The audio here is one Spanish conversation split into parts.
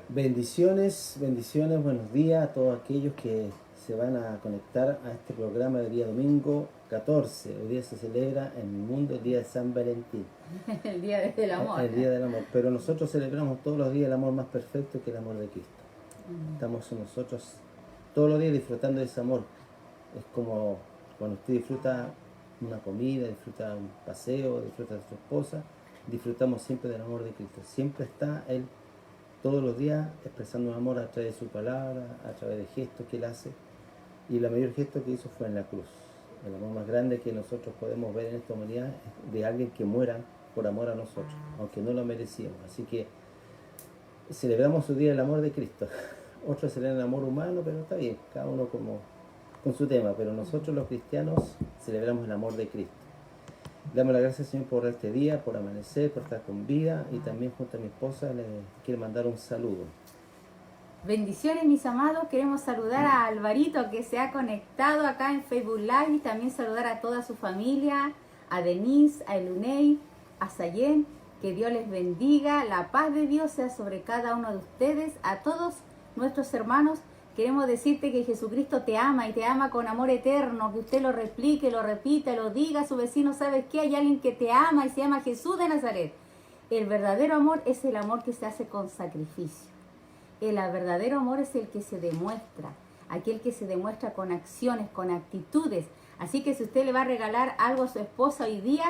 Bendiciones, bendiciones, buenos días a todos aquellos que se van a conectar a este programa de día domingo 14. Hoy día se celebra en el mundo el día de San Valentín, El día del amor. el día del amor. Pero nosotros celebramos todos los días el amor más perfecto, que es el amor de Cristo. Estamos nosotros todos los días disfrutando de ese amor. Es como cuando usted disfruta una comida, disfruta un paseo, disfruta de su esposa, disfrutamos siempre del amor de Cristo. Siempre está Él todos los días expresando amor a través de su palabra, a través de gestos que Él hace. Y el mayor gesto que hizo fue en la cruz. El amor más grande que nosotros podemos ver en esta humanidad es de alguien que muera por amor a nosotros, aunque no lo merecíamos. Así que celebramos su día el amor de Cristo. Otros celebran el amor humano, pero está bien, cada uno como con su tema. Pero nosotros los cristianos celebramos el amor de Cristo. Damos las gracias, Señor, por este día, por amanecer, por estar con vida. Y también junto a mi esposa le quiero mandar un saludo. Bendiciones, mis amados. Queremos saludar a Alvarito, que se ha conectado acá en Facebook Live, y también saludar a toda su familia, a Denise, a Elunei, a Sayen. Que Dios les bendiga, la paz de Dios sea sobre cada uno de ustedes. A todos nuestros hermanos, queremos decirte que Jesucristo te ama y te ama con amor eterno, que usted lo replique, lo repita, lo diga a su vecino. ¿Sabes qué? Hay alguien que te ama y se llama Jesús de Nazaret. El verdadero amor es el amor que se hace con sacrificio. El verdadero amor es el que se demuestra, aquel que se demuestra con acciones, con actitudes. Así que si usted le va a regalar algo a su esposa hoy día,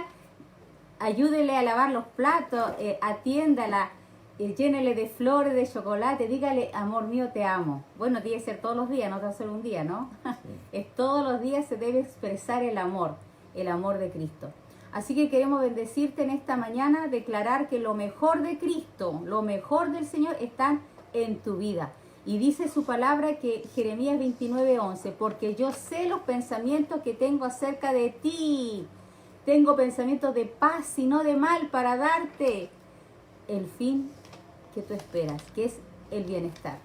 ayúdele a lavar los platos, atiéndala, llénele de flores, de chocolate, dígale, amor mío, te amo. Bueno, tiene que ser todos los días, no tan solo un día, ¿no? Sí. Es todos los días se debe expresar el amor de Cristo. Así que queremos bendecirte en esta mañana, declarar que lo mejor de Cristo, lo mejor del Señor está en tu vida. Y dice su palabra, que Jeremías 29:11, porque yo sé los pensamientos que tengo acerca de ti. Tengo pensamientos de paz y no de mal, para darte el fin que tú esperas, que es el bienestar.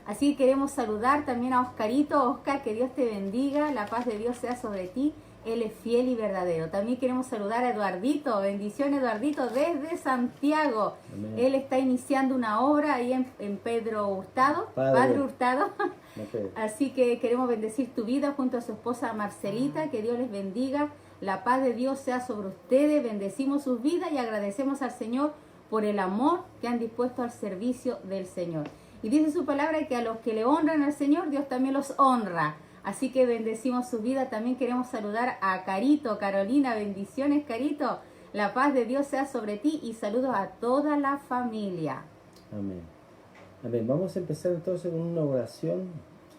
Así que queremos saludar también a Oscarito. Oscar, que Dios te bendiga, la paz de Dios sea sobre ti. Él es fiel y verdadero. También queremos saludar a Eduardito. Bendiciones, Eduardito, desde Santiago. Amén. Él está iniciando una obra ahí en Pedro Hurtado. Padre Hurtado. Okay. Así que queremos bendecir tu vida junto a su esposa Marcelita. Que Dios les bendiga. La paz de Dios sea sobre ustedes. Bendecimos sus vidas y agradecemos al Señor por el amor que han dispuesto al servicio del Señor. Y dice su palabra que a los que le honran al Señor, Dios también los honra. Así que bendecimos su vida. También queremos saludar a Carito, Carolina. Bendiciones, Carito. La paz de Dios sea sobre ti y saludos a toda la familia. Amén. Amén. Vamos a empezar entonces con una oración.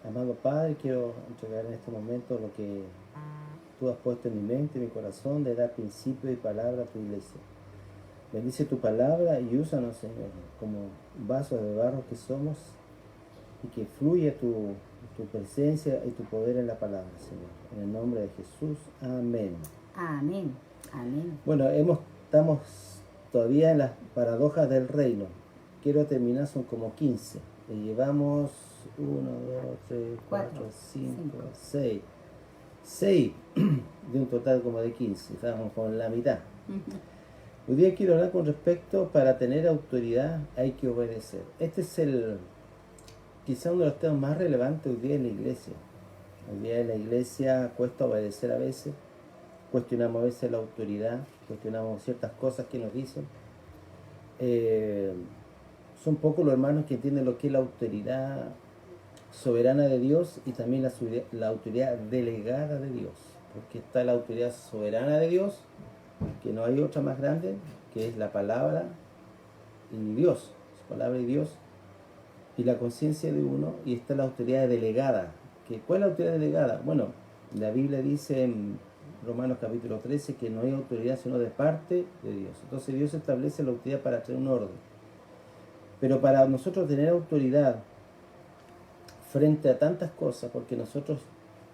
Amado Padre, quiero entregar en este momento lo que tú has puesto en mi mente, en mi corazón, de dar principio y palabra a tu iglesia. Bendice tu palabra y úsanos, Señor, como vasos de barro que somos, y que fluya tu presencia y tu poder en la palabra, Señor. En el nombre de Jesús. Amén. Amén. Amén. Bueno, estamos todavía en las paradojas del reino. Quiero terminar, son como 15. Y llevamos 1, 2, 3, 4, 5, 6. 6 de un total como de 15. Estamos con la mitad. Hoy día quiero hablar con respecto, para tener autoridad hay que obedecer. Este es quizá uno de los temas más relevantes hoy día en la iglesia. Hoy día en la iglesia cuesta obedecer a veces, cuestionamos a veces la autoridad, cuestionamos ciertas cosas que nos dicen. Son pocos los hermanos que entienden lo que es la autoridad soberana de Dios y también la autoridad delegada de Dios. Porque está la autoridad soberana de Dios, que no hay otra más grande, que es la palabra y Dios, su palabra y Dios, y la conciencia de uno, y está la autoridad delegada. ¿Cuál es la autoridad delegada? Bueno, la Biblia dice en Romanos capítulo 13 que no hay autoridad sino de parte de Dios. Entonces Dios establece la autoridad para traer un orden. Pero para nosotros tener autoridad frente a tantas cosas, porque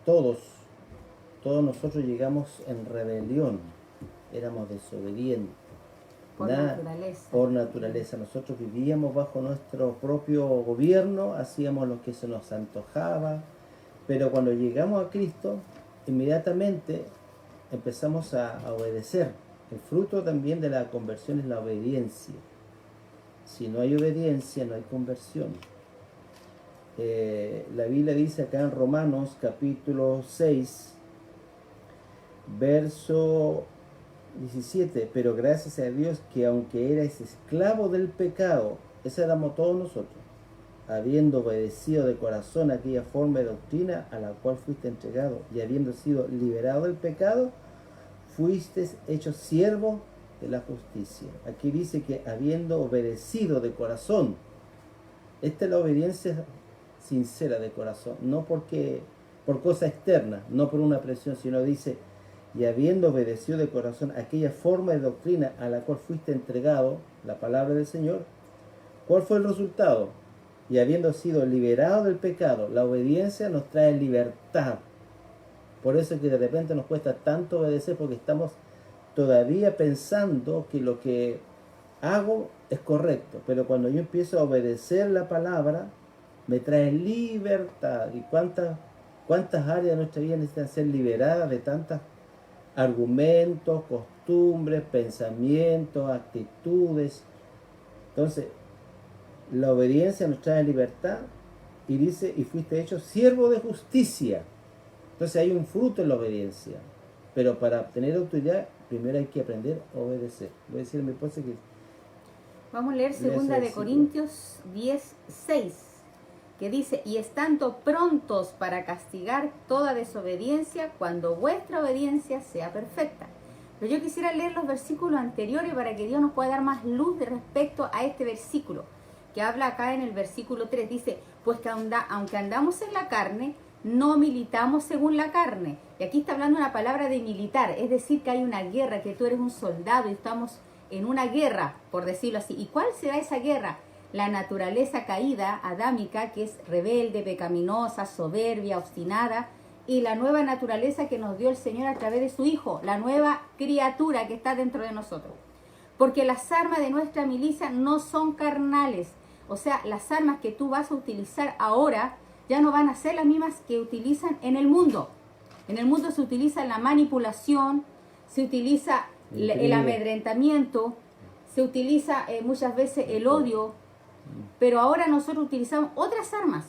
todos nosotros llegamos en rebelión, éramos desobedientes. Por naturaleza. Nosotros vivíamos bajo nuestro propio gobierno, hacíamos lo que se nos antojaba, pero cuando llegamos a Cristo, inmediatamente empezamos a obedecer. El fruto también de la conversión es la obediencia. Si no hay obediencia, no hay conversión. La Biblia dice acá en Romanos capítulo 6, verso 17, pero gracias a Dios que aunque erais esclavo del pecado, ese éramos todos nosotros, habiendo obedecido de corazón aquella forma de doctrina a la cual fuiste entregado, y habiendo sido liberado del pecado, fuiste hecho siervo de la justicia. Aquí dice que habiendo obedecido de corazón, esta es la obediencia sincera de corazón, no por cosa externa, no por una presión, sino dice, y habiendo obedecido de corazón aquella forma de doctrina a la cual fuiste entregado, la palabra del Señor, ¿cuál fue el resultado? Y habiendo sido liberado del pecado, la obediencia nos trae libertad. Por eso es que de repente nos cuesta tanto obedecer, porque estamos todavía pensando que lo que hago es correcto. Pero cuando yo empiezo a obedecer la palabra, me trae libertad. ¿Y cuántas áreas de nuestra vida necesitan ser liberadas de tantos argumentos, costumbres, pensamientos, actitudes? Entonces, la obediencia nos trae libertad, y dice, y fuiste hecho siervo de justicia. Entonces hay un fruto en la obediencia, pero para obtener autoridad primero hay que aprender a obedecer. Voy a decir a mi esposa que vamos a leer 2 de Corintios 10:6, que dice, y estando prontos para castigar toda desobediencia cuando vuestra obediencia sea perfecta. Pero yo quisiera leer los versículos anteriores para que Dios nos pueda dar más luz de respecto a este versículo, que habla acá en el versículo 3, dice, pues que aunque andamos en la carne, no militamos según la carne. Y aquí está hablando una palabra de militar, es decir, que hay una guerra, que tú eres un soldado y estamos en una guerra, por decirlo así. ¿Y cuál será esa guerra? La naturaleza caída, adámica, que es rebelde, pecaminosa, soberbia, obstinada, y la nueva naturaleza que nos dio el Señor a través de su Hijo, la nueva criatura que está dentro de nosotros. Porque las armas de nuestra milicia no son carnales, o sea, las armas que tú vas a utilizar ahora ya no van a ser las mismas que utilizan en el mundo. En el mundo se utiliza la manipulación, se utiliza el amedrentamiento, se utiliza muchas veces el odio, pero ahora nosotros utilizamos otras armas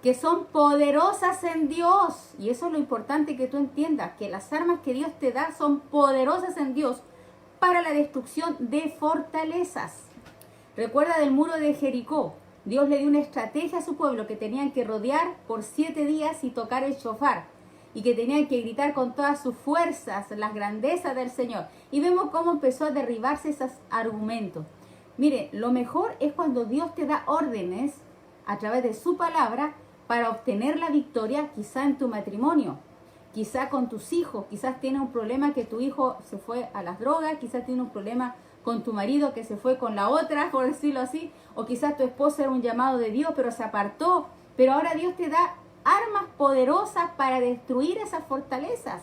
que son poderosas en Dios. Y eso es lo importante que tú entiendas, que las armas que Dios te da son poderosas en Dios para la destrucción de fortalezas. Recuerda del muro de Jericó. Dios le dio una estrategia a su pueblo, que tenían que rodear por 7 días y tocar el shofar, y que tenían que gritar con todas sus fuerzas las grandezas del Señor. Y vemos cómo empezó a derribarse esos argumentos. Mire, lo mejor es cuando Dios te da órdenes a través de su palabra para obtener la victoria, quizá en tu matrimonio, quizá con tus hijos. Quizás tienes un problema que tu hijo se fue a las drogas, quizás tienes un problema con tu marido que se fue con la otra, por decirlo así, o quizás tu esposa era un llamado de Dios pero se apartó, pero ahora Dios te da armas poderosas para destruir esas fortalezas,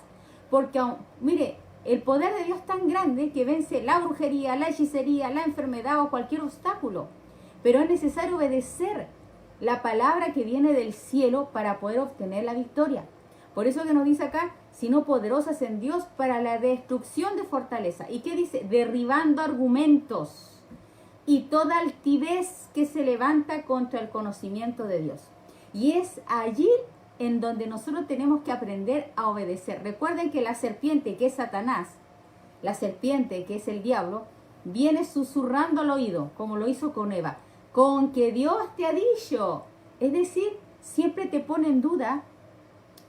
porque mire, el poder de Dios es tan grande que vence la brujería, la hechicería, la enfermedad o cualquier obstáculo, pero es necesario obedecer la palabra que viene del cielo para poder obtener la victoria. Por eso que nos dice acá, sino poderosas en Dios para la destrucción de fortaleza. ¿Y qué dice? Derribando argumentos y toda altivez que se levanta contra el conocimiento de Dios. Y es allí en donde nosotros tenemos que aprender a obedecer. Recuerden que la serpiente, que es Satanás, la serpiente, que es el diablo, viene susurrando al oído, como lo hizo con Eva, con que Dios te ha dicho. Es decir, siempre te pone en duda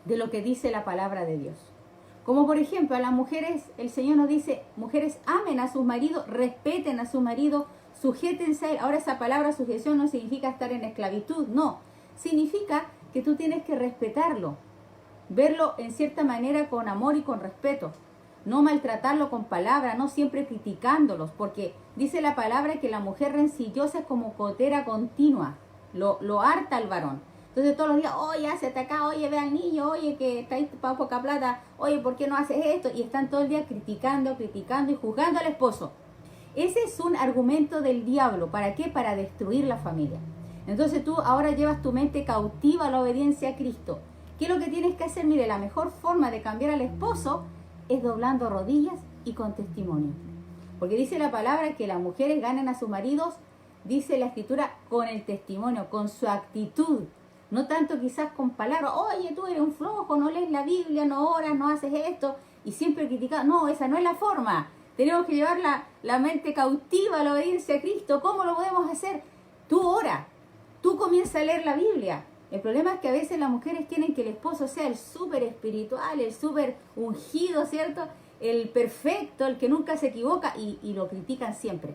de lo que dice la palabra de Dios. Como por ejemplo a las mujeres, el Señor nos dice, mujeres amen a sus maridos, respeten a su marido, sujétense a él. Ahora esa palabra sujeción no significa estar en esclavitud, no. Significa que tú tienes que respetarlo, verlo en cierta manera con amor y con respeto. No maltratarlo con palabras, no siempre criticándolos, porque dice la palabra que la mujer rencillosa es como gotera continua, lo harta al varón. Entonces todos los días, oye, hazte acá, oye, ve al niño, oye, que traes para poca plata, oye, ¿por qué no haces esto? Y están todo el día criticando y juzgando al esposo. Ese es un argumento del diablo. ¿Para qué? Para destruir la familia. Entonces tú ahora llevas tu mente cautiva a la obediencia a Cristo. ¿Qué es lo que tienes que hacer? Mire, la mejor forma de cambiar al esposo es doblando rodillas y con testimonio. Porque dice la palabra que las mujeres ganan a sus maridos dice la Escritura, con el testimonio, con su actitud. No tanto quizás con palabras, oye, tú eres un flojo, no lees la Biblia, no oras, no haces esto, y siempre criticado. No, esa no es la forma. Tenemos que llevar la mente cautiva a la obediencia a Cristo. ¿Cómo lo podemos hacer? Tú ora, tú comienza a leer la Biblia. El problema es que a veces las mujeres quieren que el esposo sea el súper espiritual, el súper ungido, ¿cierto? El perfecto, el que nunca se equivoca, y lo critican siempre.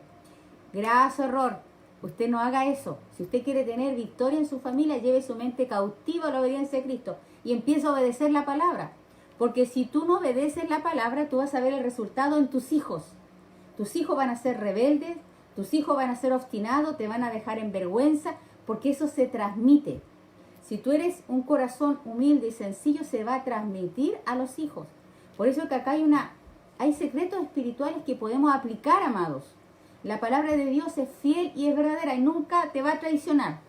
Graso error. Usted no haga eso. Si usted quiere tener victoria en su familia, lleve su mente cautiva a la obediencia de Cristo y empiece a obedecer la palabra. Porque si tú no obedeces la palabra, tú vas a ver el resultado en tus hijos. Tus hijos van a ser rebeldes, tus hijos van a ser obstinados, te van a dejar en vergüenza, porque eso se transmite. Si tú eres un corazón humilde y sencillo, se va a transmitir a los hijos. Por eso que acá hay secretos espirituales que podemos aplicar, amados. La palabra de Dios es fiel y es verdadera y nunca te va a traicionar.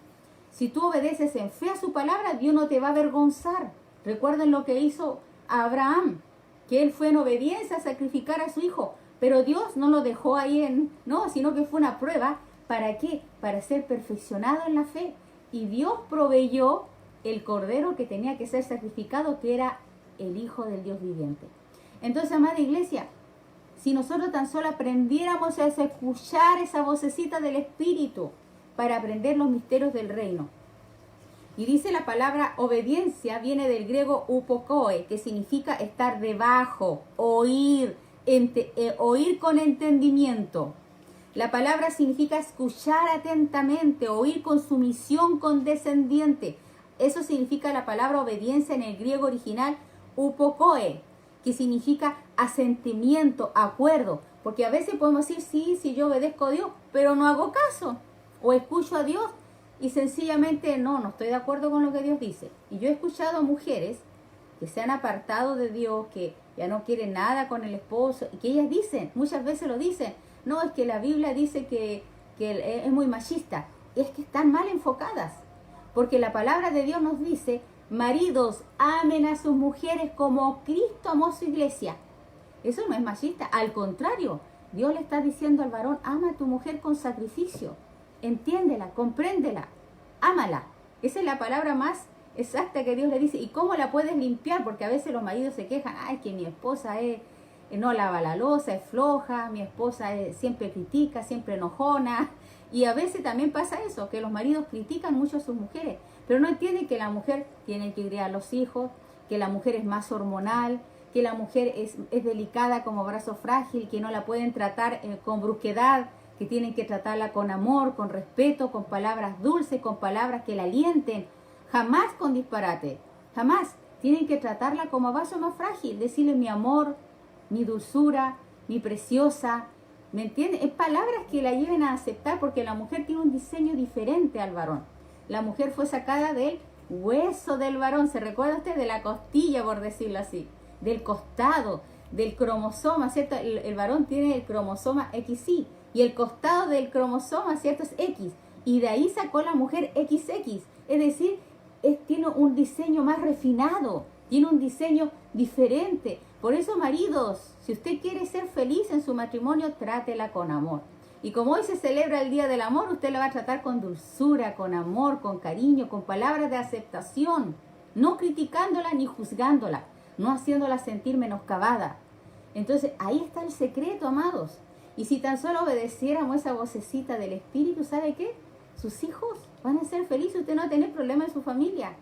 Si tú obedeces en fe a su palabra, Dios no te va a avergonzar. Recuerden lo que hizo Abraham, que él fue en obediencia a sacrificar a su hijo, pero Dios no lo dejó ahí sino que fue una prueba. ¿Para qué? Para ser perfeccionado en la fe. Y Dios proveyó el cordero que tenía que ser sacrificado, que era el Hijo del Dios viviente. Entonces, amada iglesia, si nosotros tan solo aprendiéramos a escuchar esa vocecita del Espíritu para aprender los misterios del reino. Y dice la palabra obediencia, viene del griego upokoe, que significa estar debajo, oír con entendimiento. La palabra significa escuchar atentamente, oír con sumisión condescendiente. Eso significa la palabra obediencia en el griego original upokoe, que significa asentimiento, acuerdo. Porque a veces podemos decir, sí, yo obedezco a Dios, pero no hago caso. O escucho a Dios y sencillamente no estoy de acuerdo con lo que Dios dice. Y yo he escuchado mujeres que se han apartado de Dios, que ya no quieren nada con el esposo, y que ellas dicen, muchas veces lo dicen, no, es que la Biblia dice que es muy machista. Es que están mal enfocadas. Porque la palabra de Dios nos dice, maridos, amen a sus mujeres como Cristo amó a su iglesia. Eso no es machista, al contrario, Dios le está diciendo al varón, ama a tu mujer con sacrificio, entiéndela, compréndela, ámala. Esa es la palabra más exacta que Dios le dice. ¿Y cómo la puedes limpiar? Porque a veces los maridos se quejan, ay, que mi esposa no lava la loza, es floja, mi esposa siempre critica, siempre enojona. Y a veces también pasa eso, que los maridos critican mucho a sus mujeres, pero no entienden que la mujer tiene que criar a los hijos, que la mujer es más hormonal, que la mujer es delicada como brazo frágil, que no la pueden tratar con brusquedad, que tienen que tratarla con amor, con respeto, con palabras dulces, con palabras que la alienten, jamás con disparate, jamás. Tienen que tratarla como vaso más frágil, decirle mi amor, mi dulzura, mi preciosa, ¿me entienden? Es palabras que la lleven a aceptar, porque la mujer tiene un diseño diferente al varón. La mujer fue sacada del hueso del varón, ¿se recuerda usted? De la costilla, por decirlo así, del costado, del cromosoma, ¿cierto? El varón tiene el cromosoma XY y el costado del cromosoma, ¿cierto? Es X, y de ahí sacó la mujer XX, es decir, tiene un diseño más refinado, tiene un diseño diferente. Por eso, maridos, si usted quiere ser feliz en su matrimonio, trátela con amor. Y como hoy se celebra el Día del Amor, usted la va a tratar con dulzura, con amor, con cariño, con palabras de aceptación, no criticándola ni juzgándola, no haciéndola sentir menoscabada. Entonces, ahí está el secreto, amados. Y si tan solo obedeciéramos esa vocecita del Espíritu, ¿sabe qué? Sus hijos van a ser felices, usted no va a tener problemas en su familia,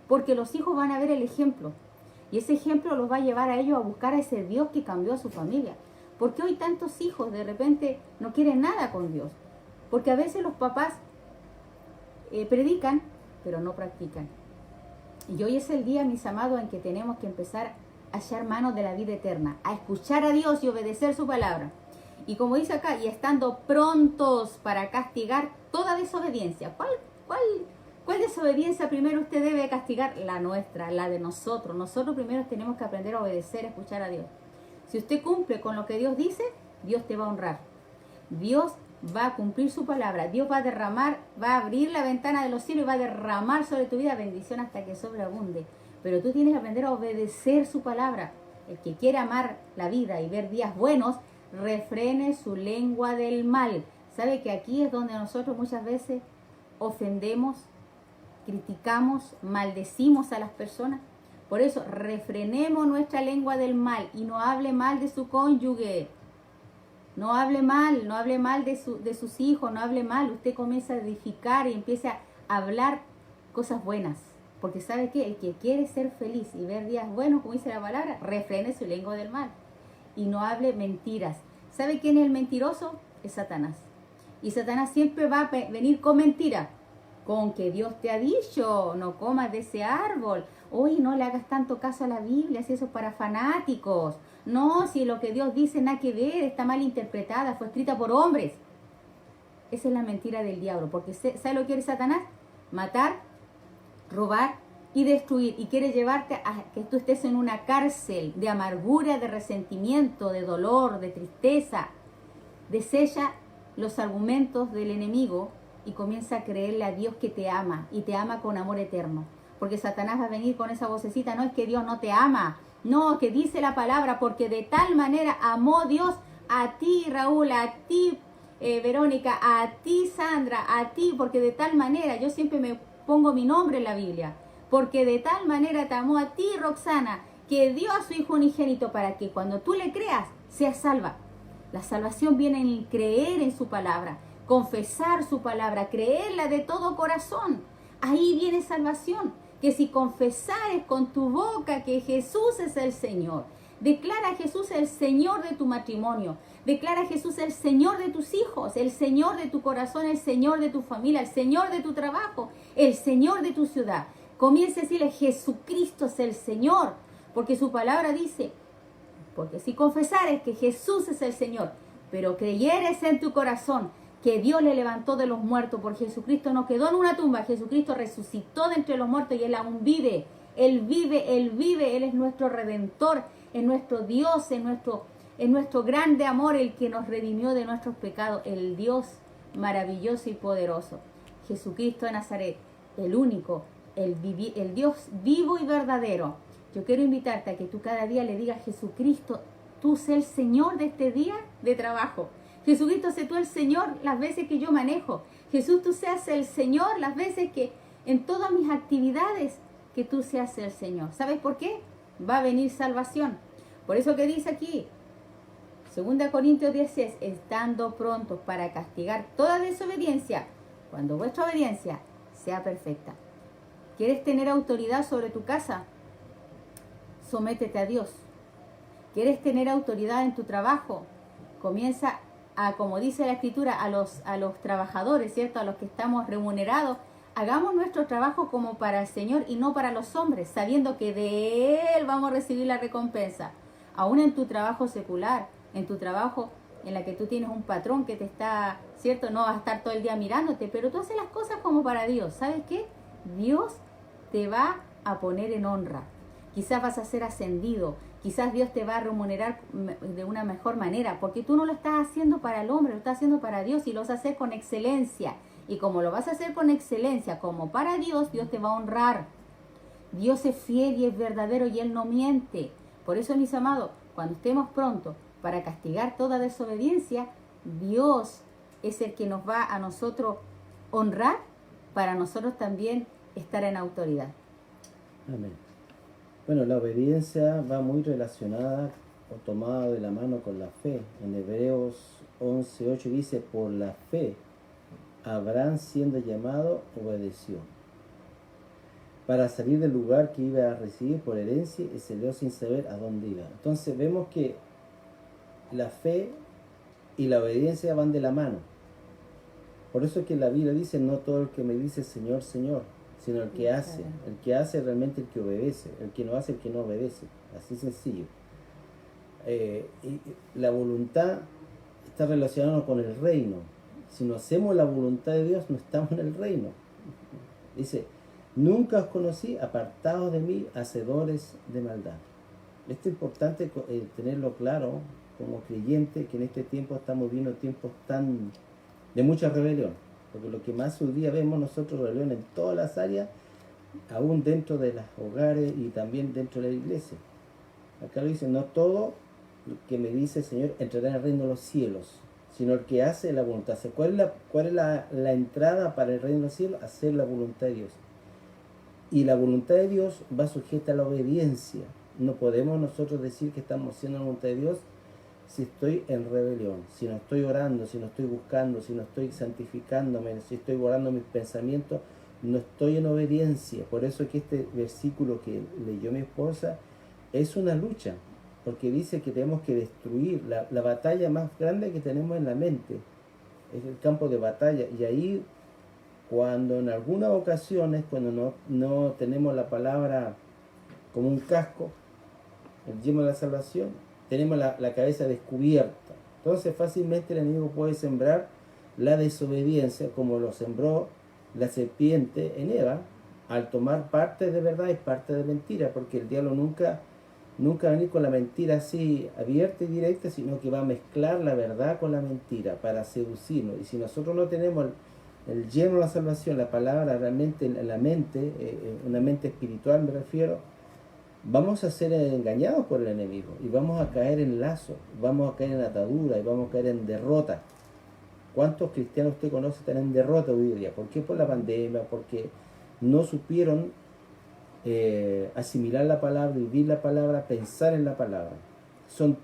porque los hijos van a ver el ejemplo. Y ese ejemplo los va a llevar a ellos a buscar a ese Dios que cambió a su familia. ¿Por qué hoy tantos hijos de repente no quieren nada con Dios? Porque a veces los papás predican, pero no practican. Y hoy es el día, mis amados, en que tenemos que empezar a echar mano de la vida eterna, a escuchar a Dios y obedecer su palabra. Y como dice acá, y estando prontos para castigar toda desobediencia. ¿Cuál desobediencia primero usted debe castigar? La nuestra, la de nosotros. Nosotros primero tenemos que aprender a obedecer, a escuchar a Dios. Si usted cumple con lo que Dios dice, Dios te va a honrar. Dios va a cumplir su palabra. Dios va a derramar, va a abrir la ventana de los cielos y va a derramar sobre tu vida bendición hasta que sobreabunde. Pero tú tienes que aprender a obedecer su palabra. El que quiere amar la vida y ver días buenos, refrene su lengua del mal. ¿Sabe que aquí es donde nosotros muchas veces ofendemos, criticamos, maldecimos a las personas? Por eso, refrenemos nuestra lengua del mal y no hable mal de su cónyuge. No hable mal de sus hijos, no hable mal. Usted comienza a edificar y empieza a hablar cosas buenas. Porque ¿sabe qué? El que quiere ser feliz y ver días buenos, como dice la palabra, refrene su lengua del mal. Y no hable mentiras. ¿Sabe quién es el mentiroso? Es Satanás. Y Satanás siempre va a venir con mentira. Con que Dios te ha dicho, no comas de ese árbol. Hoy no le hagas tanto caso a la Biblia, si eso es para fanáticos. No, si lo que Dios dice nada que ver, está mal interpretada, fue escrita por hombres. Esa es la mentira del diablo, porque ¿sabe lo que quiere Satanás? Matar, robar y destruir. Y quiere llevarte a que tú estés en una cárcel de amargura, de resentimiento, de dolor, de tristeza. Desella los argumentos del enemigo y comienza a creerle a Dios que te ama y te ama con amor eterno. Porque Satanás va a venir con esa vocecita, no es que Dios no te ama, no, que dice la palabra, porque de tal manera amó Dios a ti, Raúl, a ti, Verónica, a ti, Sandra, a ti, porque de tal manera, yo siempre me pongo mi nombre en la Biblia, porque de tal manera te amó a ti, Roxana, que dio a su Hijo unigénito para que cuando tú le creas, seas salva. La salvación viene en creer en su palabra, confesar su palabra, creerla de todo corazón. Ahí viene salvación. Que si confesares con tu boca que Jesús es el Señor, declara a Jesús el Señor de tu matrimonio, declara a Jesús el Señor de tus hijos, el Señor de tu corazón, el Señor de tu familia, el Señor de tu trabajo, el Señor de tu ciudad. Comienza a decirle, Jesucristo es el Señor, porque su palabra dice, porque si confesares que Jesús es el Señor, pero creyeres en tu corazón que Dios le levantó de los muertos, porque Jesucristo no quedó en una tumba, Jesucristo resucitó de entre los muertos y Él aún vive. Él vive, Él vive, Él es nuestro Redentor, es nuestro Dios, es nuestro grande amor, el que nos redimió de nuestros pecados, el Dios maravilloso y poderoso. Jesucristo de Nazaret, el único, el Dios vivo y verdadero. Yo quiero invitarte a que tú cada día le digas, Jesucristo, tú sé el Señor de este día de trabajo. Jesucristo, sé tú el Señor las veces que yo manejo. Jesús, tú seas el Señor las veces que en todas mis actividades, que tú seas el Señor. ¿Sabes por qué? Va a venir salvación. Por eso que dice aquí, 2 Corintios 16, estando prontos para castigar toda desobediencia, cuando vuestra obediencia sea perfecta. ¿Quieres tener autoridad sobre tu casa? Sométete a Dios. ¿Quieres tener autoridad en tu trabajo? Comienza a, como dice la Escritura, a los trabajadores, ¿cierto? A los que estamos remunerados. Hagamos nuestro trabajo como para el Señor y no para los hombres, sabiendo que de Él vamos a recibir la recompensa. Aún en tu trabajo secular, en tu trabajo en la que tú tienes un patrón que te está, ¿cierto? No va a estar todo el día mirándote, pero tú haces las cosas como para Dios. ¿Sabes qué? Dios te va a poner en honra. Quizás vas a ser ascendido, quizás Dios te va a remunerar de una mejor manera, porque tú no lo estás haciendo para el hombre, lo estás haciendo para Dios y lo vas a hacer con excelencia. Y como lo vas a hacer con excelencia, como para Dios, Dios te va a honrar. Dios es fiel y es verdadero y Él no miente. Por eso, mis amados, cuando estemos prontos para castigar toda desobediencia, Dios es el que nos va a nosotros honrar para nosotros también estar en autoridad. Amén. Bueno, la obediencia va muy relacionada o tomada de la mano con la fe. En Hebreos 11:8 dice, por la fe, Abraham siendo llamado, obedeció, para salir del lugar que iba a recibir por herencia y salió sin saber a dónde iba. Entonces vemos que la fe y la obediencia van de la mano. Por eso es que la Biblia dice, no todo el que me dice Señor, Señor, sino el que hace. El que hace realmente el que obedece. El que no hace, el que no obedece. Así sencillo. Y la voluntad está relacionada con el reino. Si no hacemos la voluntad de Dios, no estamos en el reino. Dice, nunca os conocí apartados de mí, hacedores de maldad. Esto es importante tenerlo claro como creyente, que en este tiempo estamos viviendo tiempos tan de mucha rebelión. Porque lo que más hoy día vemos nosotros, rebelión en todas las áreas, aún dentro de los hogares y también dentro de la iglesia. Acá lo dice, no todo lo que me dice el Señor entrará en el reino de los cielos, sino el que hace la voluntad. ¿Cuál es la entrada para el reino de los cielos? Hacer la voluntad de Dios. Y la voluntad de Dios va sujeta a la obediencia. No podemos nosotros decir que estamos haciendo la voluntad de Dios si estoy en rebelión, si no estoy orando, si no estoy buscando, si no estoy santificándome, si estoy guardando mis pensamientos, no estoy en obediencia. Por eso que este versículo que leyó mi esposa es una lucha, porque dice que tenemos que destruir la batalla más grande que tenemos en la mente, es el campo de batalla. Y ahí, cuando en algunas ocasiones, cuando no tenemos la palabra como un casco, el yelmo de la salvación, tenemos la cabeza descubierta. Entonces fácilmente el enemigo puede sembrar la desobediencia, como lo sembró la serpiente en Eva, al tomar parte de verdad y parte de mentira, porque el diablo nunca va a venir con la mentira así abierta y directa, sino que va a mezclar la verdad con la mentira para seducirnos. Y si nosotros no tenemos el yelmo de la salvación, la palabra realmente en la mente, una mente espiritual me refiero, vamos a ser engañados por el enemigo y vamos a caer en lazo, vamos a caer en atadura y vamos a caer en derrota. ¿Cuántos cristianos usted conoce están en derrota hoy día? ¿Por qué? Por la pandemia, porque no supieron asimilar la palabra, vivir la palabra, pensar en la palabra. Son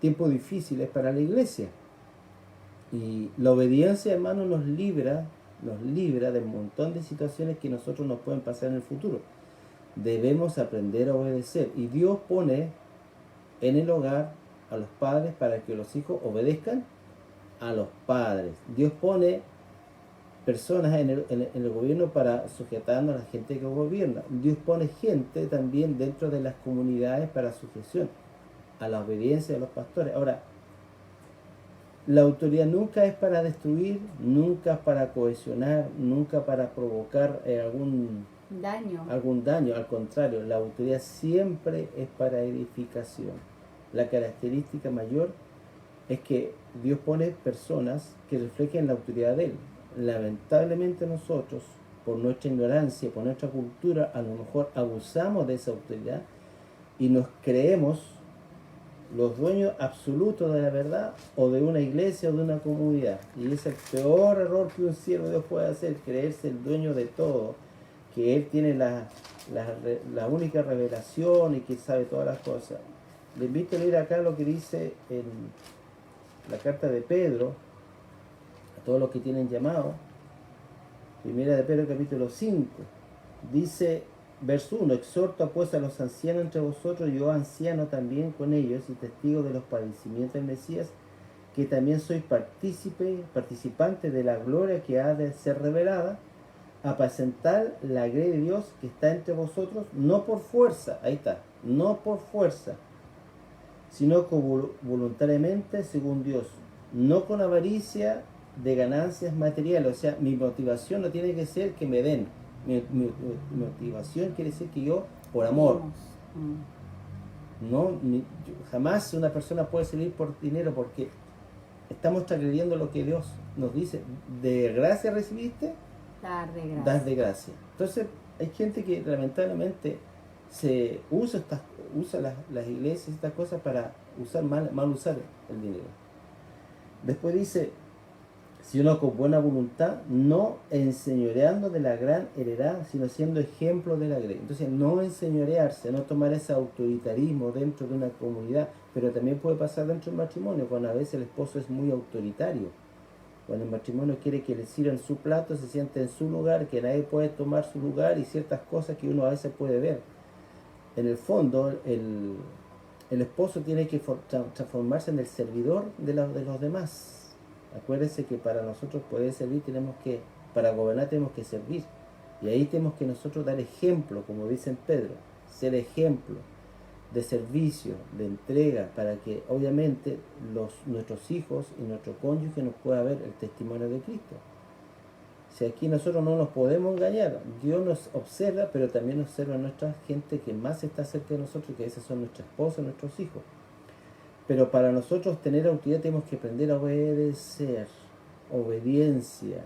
tiempos difíciles para la iglesia. Y la obediencia, hermano, nos libra de un montón de situaciones que nosotros nos pueden pasar en el futuro. Debemos aprender a obedecer. Y Dios pone en el hogar a los padres para que los hijos obedezcan a los padres. Dios pone personas en el gobierno para sujetarnos a la gente que gobierna. Dios pone gente también dentro de las comunidades para sujeción a la obediencia de los pastores. Ahora, la autoridad nunca es para destruir, nunca para cohesionar, nunca para provocar algún daño. Al contrario, la autoridad siempre es para edificación. La característica mayor es que Dios pone personas que reflejen la autoridad de Él. Lamentablemente nosotros, por nuestra ignorancia, por nuestra cultura, a lo mejor abusamos de esa autoridad y nos creemos los dueños absolutos de la verdad, o de una iglesia o de una comunidad. Y es el peor error que un siervo de Dios puede hacer, creerse el dueño de todo, que Él tiene la única revelación y que sabe todas las cosas. Le invito a leer acá lo que dice en la carta de Pedro, a todos los que tienen llamado, primera de Pedro capítulo 5, dice, verso 1, exhorto pues a los ancianos entre vosotros, yo anciano también con ellos y testigo de los padecimientos del Mesías, que también soy participante de la gloria que ha de ser revelada, apacentar la grey de Dios que está entre vosotros, no por fuerza, ahí está, no por fuerza, sino voluntariamente según Dios, no con avaricia de ganancias materiales. O sea, mi motivación no tiene que ser que me den, mi motivación quiere decir que yo, por amor, jamás una persona puede salir por dinero, porque estamos transgrediendo lo que Dios nos dice. De gracia recibiste, dar de gracia. Entonces hay gente que lamentablemente se usa las iglesias y estas cosas para mal usar el dinero. Después dice, sino con buena voluntad, no enseñoreando de la gran heredad, sino siendo ejemplo de la grey. Entonces, no enseñorearse, no tomar ese autoritarismo dentro de una comunidad, pero también puede pasar dentro del matrimonio, cuando a veces el esposo es muy autoritario. Cuando el matrimonio quiere que le sirvan su plato, se siente en su lugar, que nadie puede tomar su lugar y ciertas cosas que uno a veces puede ver. En el fondo, el esposo tiene que transformarse en el servidor de los demás. Acuérdense que para nosotros poder servir para gobernar tenemos que servir. Y ahí tenemos que nosotros dar ejemplo, como dice Pedro, ser ejemplo de servicio, de entrega, para que obviamente nuestros hijos y nuestro cónyuge nos pueda ver el testimonio de Cristo. Si aquí nosotros no nos podemos engañar, Dios nos observa, pero también observa a nuestra gente que más está cerca de nosotros, que esas son nuestras esposas, nuestros hijos. Pero para nosotros tener autoridad tenemos que aprender a obedecer, obediencia.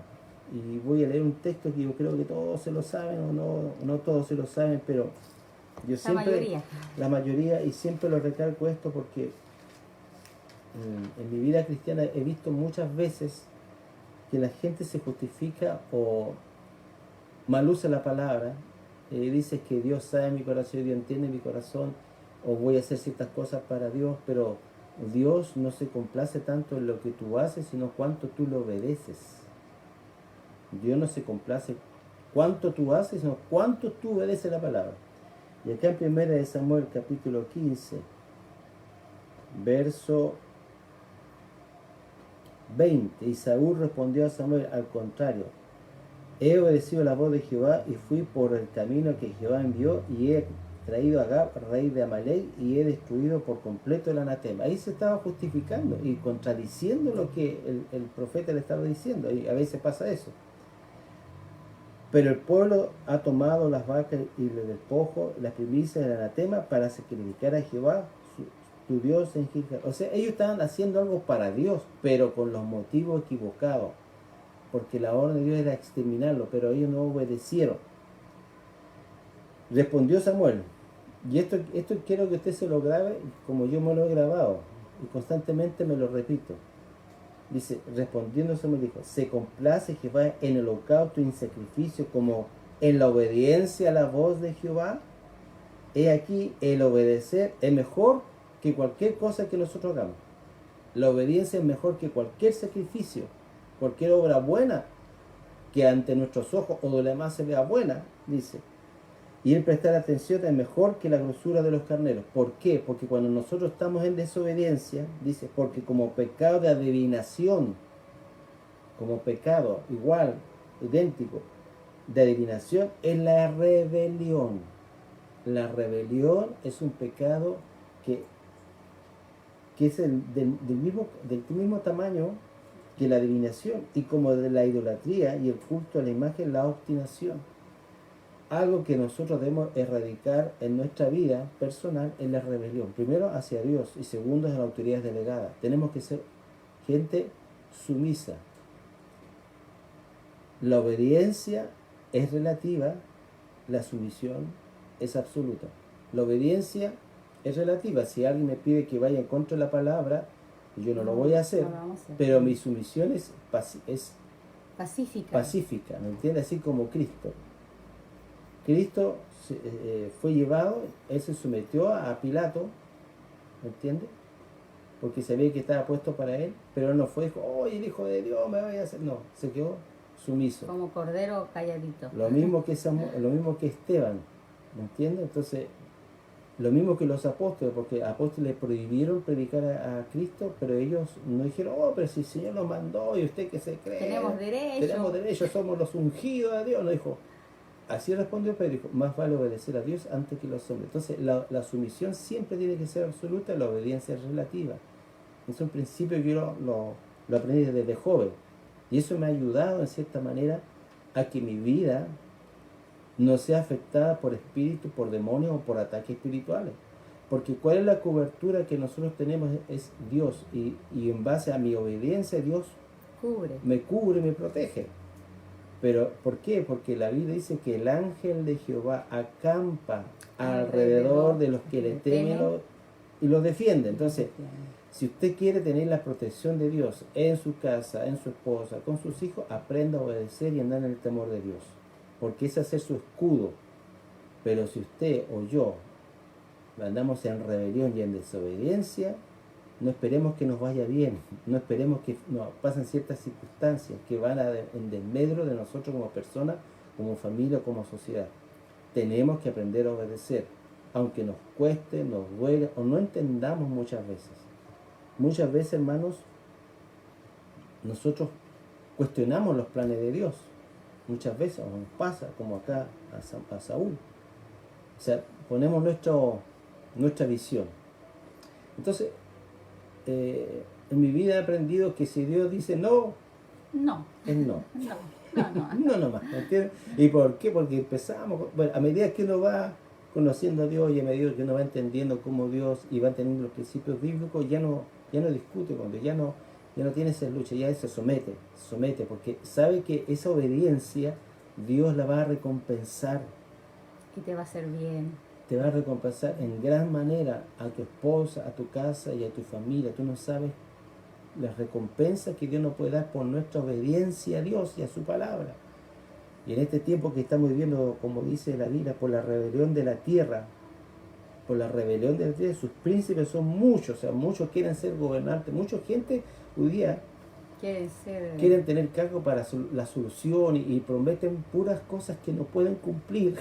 Y voy a leer un texto que yo creo que todos se lo saben, o no todos se lo saben, pero yo siempre, la mayoría, y siempre lo recalco esto porque en mi vida cristiana he visto muchas veces que la gente se justifica o mal usa la palabra, dice que Dios sabe mi corazón y Dios entiende mi corazón, o voy a hacer ciertas cosas para Dios, pero Dios no se complace tanto en lo que tú haces, sino cuánto tú lo obedeces. Dios no se complace cuánto tú haces, sino cuánto tú obedeces la palabra. Y acá en 1 Samuel capítulo 15, verso 20, y Saúl respondió a Samuel: al contrario, he obedecido la voz de Jehová y fui por el camino que Jehová envió, y he traído a Agag, rey de Amalek, y he destruido por completo el anatema. Ahí se estaba justificando y contradiciendo lo que el profeta le estaba diciendo, y a veces pasa eso. Pero el pueblo ha tomado las vacas y el despojo, las primicias del anatema, para sacrificar a Jehová, tu Dios en Gilgal. O sea, ellos estaban haciendo algo para Dios, pero con los motivos equivocados, porque la orden de Dios era exterminarlo, pero ellos no obedecieron. Respondió Samuel, y esto quiero que usted se lo grabe como yo me lo he grabado, y constantemente me lo repito. Dice, respondiendo Samuel dijo: ¿se complace Jehová en el holocausto y en sacrificio como en la obediencia a la voz de Jehová? He aquí, el obedecer es mejor que cualquier cosa que nosotros hagamos. La obediencia es mejor que cualquier sacrificio, cualquier obra buena que ante nuestros ojos o de la demás se vea buena, dice. Y el prestar atención es mejor que la grosura de los carneros. ¿Por qué? Porque cuando nosotros estamos en desobediencia, dice, porque como pecado de adivinación, como pecado igual, idéntico, de adivinación, es la rebelión. La rebelión es un pecado que es del mismo tamaño que la adivinación, y como de la idolatría y el culto a la imagen, la obstinación. Algo que nosotros debemos erradicar en nuestra vida personal es la rebelión. Primero hacia Dios y segundo a las autoridades delegadas. Tenemos que ser gente sumisa. La obediencia es relativa, la sumisión es absoluta. La obediencia es relativa. Si alguien me pide que vaya en contra de la palabra, yo no lo voy a hacer, pero mi sumisión es pacífica, ¿me entiendes? Así como Cristo. Cristo fue llevado, él se sometió a Pilato, ¿me entiendes? Porque sabía que estaba puesto para él, pero él no fue, dijo, oh, el Hijo de Dios me vaya a hacer. No, se quedó sumiso. Como cordero calladito. Lo mismo que Esteban, ¿me entiendes? Entonces, lo mismo que los apóstoles, porque apóstoles prohibieron predicar a Cristo, pero ellos no dijeron, oh, pero si el Señor nos mandó y usted que se cree. Tenemos derecho, somos los ungidos de Dios. No dijo. Así respondió Pedro, dijo, más vale obedecer a Dios antes que los hombres. Entonces, la sumisión siempre tiene que ser absoluta, la obediencia es relativa. Es un principio que yo lo aprendí desde joven. Y eso me ha ayudado, en cierta manera, a que mi vida no sea afectada por espíritus, por demonios o por ataques espirituales. Porque ¿cuál es la cobertura que nosotros tenemos? Es Dios. Y en base a mi obediencia, Dios me cubre, me protege. Pero, ¿por qué? Porque la Biblia dice que el ángel de Jehová acampa alrededor de los que le temen y los defiende. Entonces, si usted quiere tener la protección de Dios en su casa, en su esposa, con sus hijos, aprenda a obedecer y andar en el temor de Dios. Porque ese es su escudo. Pero si usted o yo andamos en rebelión y en desobediencia, no esperemos que nos vaya bien, no esperemos que nos pasen ciertas circunstancias que van en desmedro de nosotros como personas, como familia, como sociedad. Tenemos que aprender a obedecer, aunque nos cueste, nos duele o no entendamos muchas veces. Muchas veces, hermanos, nosotros cuestionamos los planes de Dios. Muchas veces nos pasa, como acá a Saúl. O sea, ponemos nuestra visión. Entonces, en mi vida he aprendido que si Dios dice no, es no. No nomás, ¿entiendes? ¿Y por qué? Porque empezamos, bueno, a medida que uno va conociendo a Dios y a medida que uno va entendiendo cómo Dios y va teniendo los principios bíblicos, ya no discute con Dios, ya no tiene esa lucha, ya se somete, porque sabe que esa obediencia Dios la va a recompensar. Y te va a hacer bien. te va a recompensar en gran manera a tu esposa, a tu casa y a tu familia. Tú no sabes las recompensas que Dios nos puede dar por nuestra obediencia a Dios y a su palabra. Y en este tiempo que estamos viviendo, como dice la Biblia, por la rebelión de la tierra, sus príncipes son muchos, o sea, muchos quieren ser gobernantes, mucha gente hoy día quieren tener cargo para la solución y prometen puras cosas que no pueden cumplir.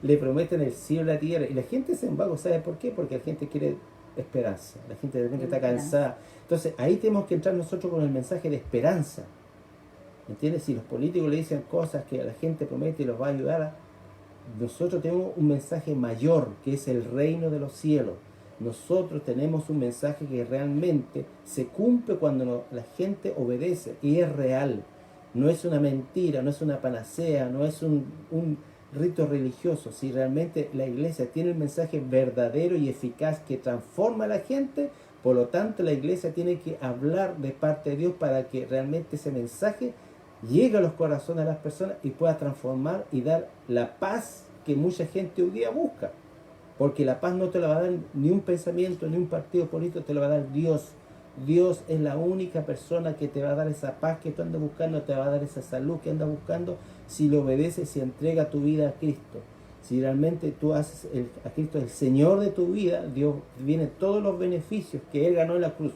Le prometen el cielo y la tierra, y la gente se embargo. ¿Sabe por qué? Porque la gente quiere esperanza, la gente de repente está cansada. Entonces ahí tenemos que entrar nosotros con el mensaje de esperanza. ¿Entiendes? Si los políticos le dicen cosas que la gente promete y los va a ayudar, nosotros tenemos un mensaje mayor, que es el reino de los cielos. Nosotros tenemos un mensaje que realmente se cumple cuando la gente obedece, y es real. No es una mentira, no es una panacea, no es un rito religioso. Si realmente la iglesia tiene el mensaje verdadero y eficaz que transforma a la gente, por lo tanto la iglesia tiene que hablar de parte de Dios para que realmente ese mensaje llegue a los corazones de las personas y pueda transformar y dar la paz que mucha gente hoy día busca. Porque la paz no te la va a dar ni un pensamiento, ni un partido político, te la va a dar Dios. Dios es la única persona que te va a dar esa paz que tú andas buscando, te va a dar esa salud que andas buscando, si le obedeces y entrega tu vida a Cristo. Si realmente tú haces a Cristo el Señor de tu vida, Dios viene todos los beneficios que Él ganó en la cruz.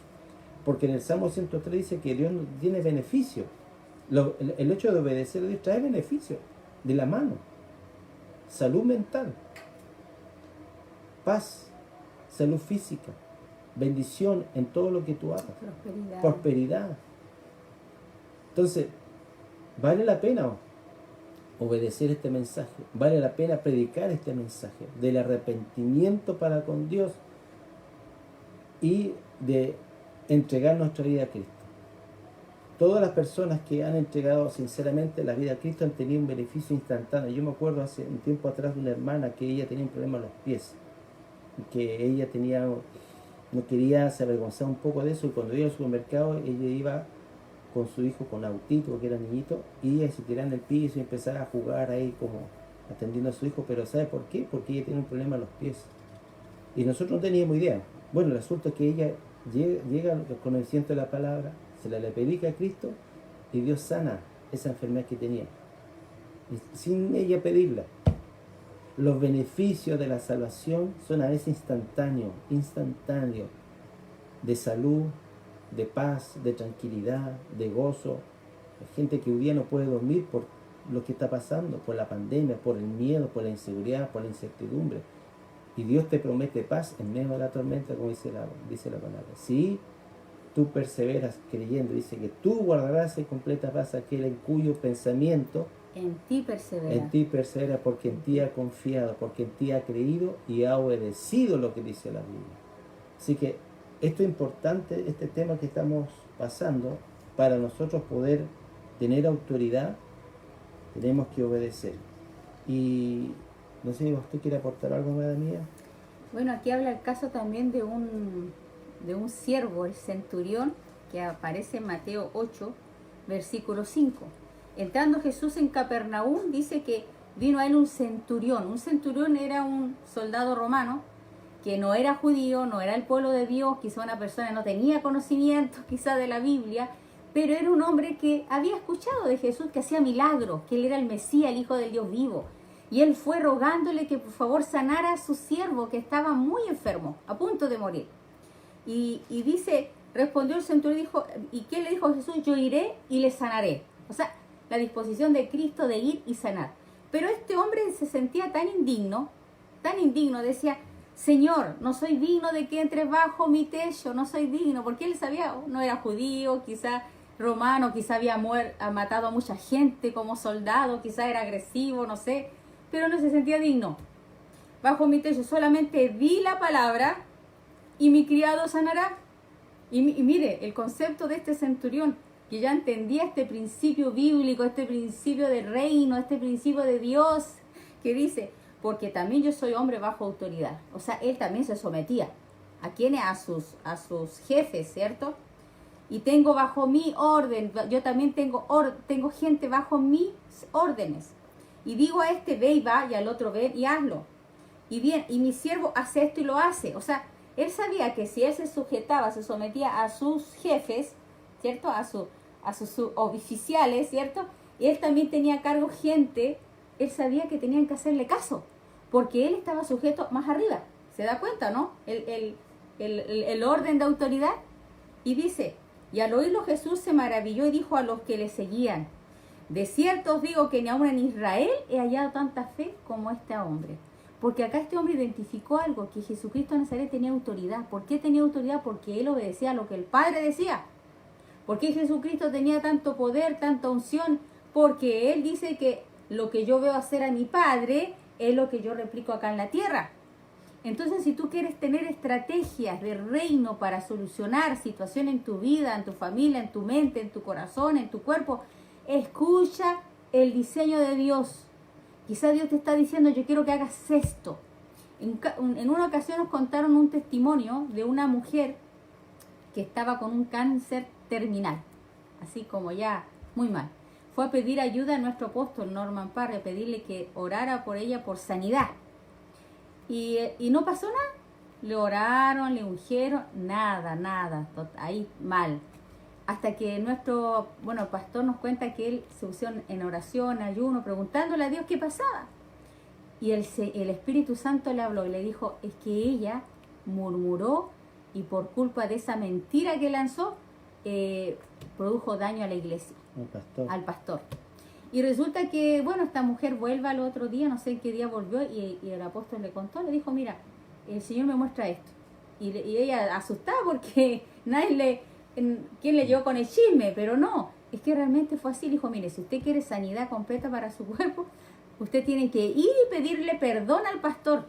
Porque en el Salmo 103 dice que Dios tiene beneficios. El hecho de obedecer a Dios trae beneficios de la mano. Salud mental, paz, salud física, bendición en todo lo que tú hagas, prosperidad. Entonces, vale la pena obedecer este mensaje, vale la pena predicar este mensaje del arrepentimiento para con Dios y de entregar nuestra vida a Cristo. Todas las personas que han entregado sinceramente la vida a Cristo han tenido un beneficio instantáneo. Yo me acuerdo hace un tiempo atrás de una hermana que ella tenía un problema en los pies, que ella no quería, se avergonzaba un poco de eso, y cuando iba al supermercado ella iba con su hijo con autito, porque era niñito, y ella se tiraba en el piso y empezaba a jugar ahí como atendiendo a su hijo. Pero ¿sabe por qué? Porque ella tiene un problema en los pies y nosotros no teníamos idea. Bueno, el asunto es que ella llega al conocimiento de la palabra, se le predica a Cristo y Dios sana esa enfermedad que tenía, y sin ella pedirla. Los beneficios de la salvación son a veces instantáneos, de salud, de paz, de tranquilidad, de gozo. Hay gente que hoy día no puede dormir por lo que está pasando, por la pandemia, por el miedo, por la inseguridad, por la incertidumbre. Y Dios te promete paz en medio de la tormenta, como dice la palabra. Si tú perseveras creyendo, dice que tú guardarás en completa paz aquel en cuyo pensamiento en ti persevera, porque en ti ha confiado, porque en ti ha creído y ha obedecido lo que dice la Biblia. Así que esto es importante, este tema que estamos pasando, para nosotros poder tener autoridad, tenemos que obedecer. Y no sé si usted quiere aportar algo, madre mía. Bueno, aquí habla el caso también de un siervo, el centurión, que aparece en Mateo 8, versículo 5. Entrando Jesús en Capernaum, dice que vino a él un centurión. Un centurión era un soldado romano que no era judío, no era el pueblo de Dios, quizá una persona que no tenía conocimiento quizá de la Biblia, pero era un hombre que había escuchado de Jesús que hacía milagros, que él era el Mesías, el Hijo del Dios vivo. Y él fue rogándole que por favor sanara a su siervo que estaba muy enfermo, a punto de morir. Y dice, respondió el centurión y dijo, ¿y qué le dijo Jesús? Yo iré y le sanaré. O sea, la disposición de Cristo de ir y sanar. Pero este hombre se sentía tan indigno, decía, Señor, no soy digno de que entres bajo mi techo, no soy digno, porque él sabía, no era judío, quizá romano, quizá había matado a mucha gente como soldado, quizá era agresivo, no sé, pero no se sentía digno. Bajo mi techo solamente di la palabra y mi criado sanará. Y mire, el concepto de este centurión, que ya entendía este principio bíblico, este principio de reino, este principio de Dios, que dice, porque también yo soy hombre bajo autoridad. O sea, él también se sometía. ¿A quiénes? A sus jefes, ¿cierto? Y tengo bajo mi orden, yo también tengo gente bajo mis órdenes. Y digo a este, ve y va, y al otro, ve y hazlo. y bien, y mi siervo hace esto y lo hace. O sea, él sabía que si él se sujetaba, se sometía a sus jefes, ¿cierto? A sus oficiales, ¿cierto? Y él también tenía a cargo gente, él sabía que tenían que hacerle caso, porque él estaba sujeto más arriba. ¿Se da cuenta, no? El orden de autoridad. Y dice, y al oírlo Jesús se maravilló y dijo a los que le seguían, de cierto os digo que ni aun en Israel he hallado tanta fe como este hombre. Porque acá este hombre identificó algo, que Jesucristo de Nazaret tenía autoridad. ¿Por qué tenía autoridad? Porque él obedecía a lo que el Padre decía. ¿Por qué Jesucristo tenía tanto poder, tanta unción? Porque él dice que lo que yo veo hacer a mi Padre es lo que yo replico acá en la tierra. Entonces, si tú quieres tener estrategias de reino para solucionar situaciones en tu vida, en tu familia, en tu mente, en tu corazón, en tu cuerpo, escucha el diseño de Dios. Quizá Dios te está diciendo, yo quiero que hagas esto. En una ocasión nos contaron un testimonio de una mujer que estaba con un cáncer terminal, así como ya muy mal. Fue a pedir ayuda a nuestro apóstol Norman Parr, a pedirle que orara por ella por sanidad. Y no pasó nada. Le oraron, le ungieron, nada, ahí mal. Hasta que nuestro, pastor nos cuenta que él se puso en oración, ayuno, preguntándole a Dios qué pasaba. Y el Espíritu Santo le habló y le dijo, es que ella murmuró y por culpa de esa mentira que lanzó, produjo daño a la iglesia, al pastor. Y resulta que, esta mujer vuelve al otro día, no sé en qué día volvió, y el apóstol le contó, le dijo, mira, el Señor me muestra esto. Y ella asustada porque ¿quién le llevó con el chisme? Pero no, es que realmente fue así. Le dijo, mire, si usted quiere sanidad completa para su cuerpo, usted tiene que ir y pedirle perdón al pastor.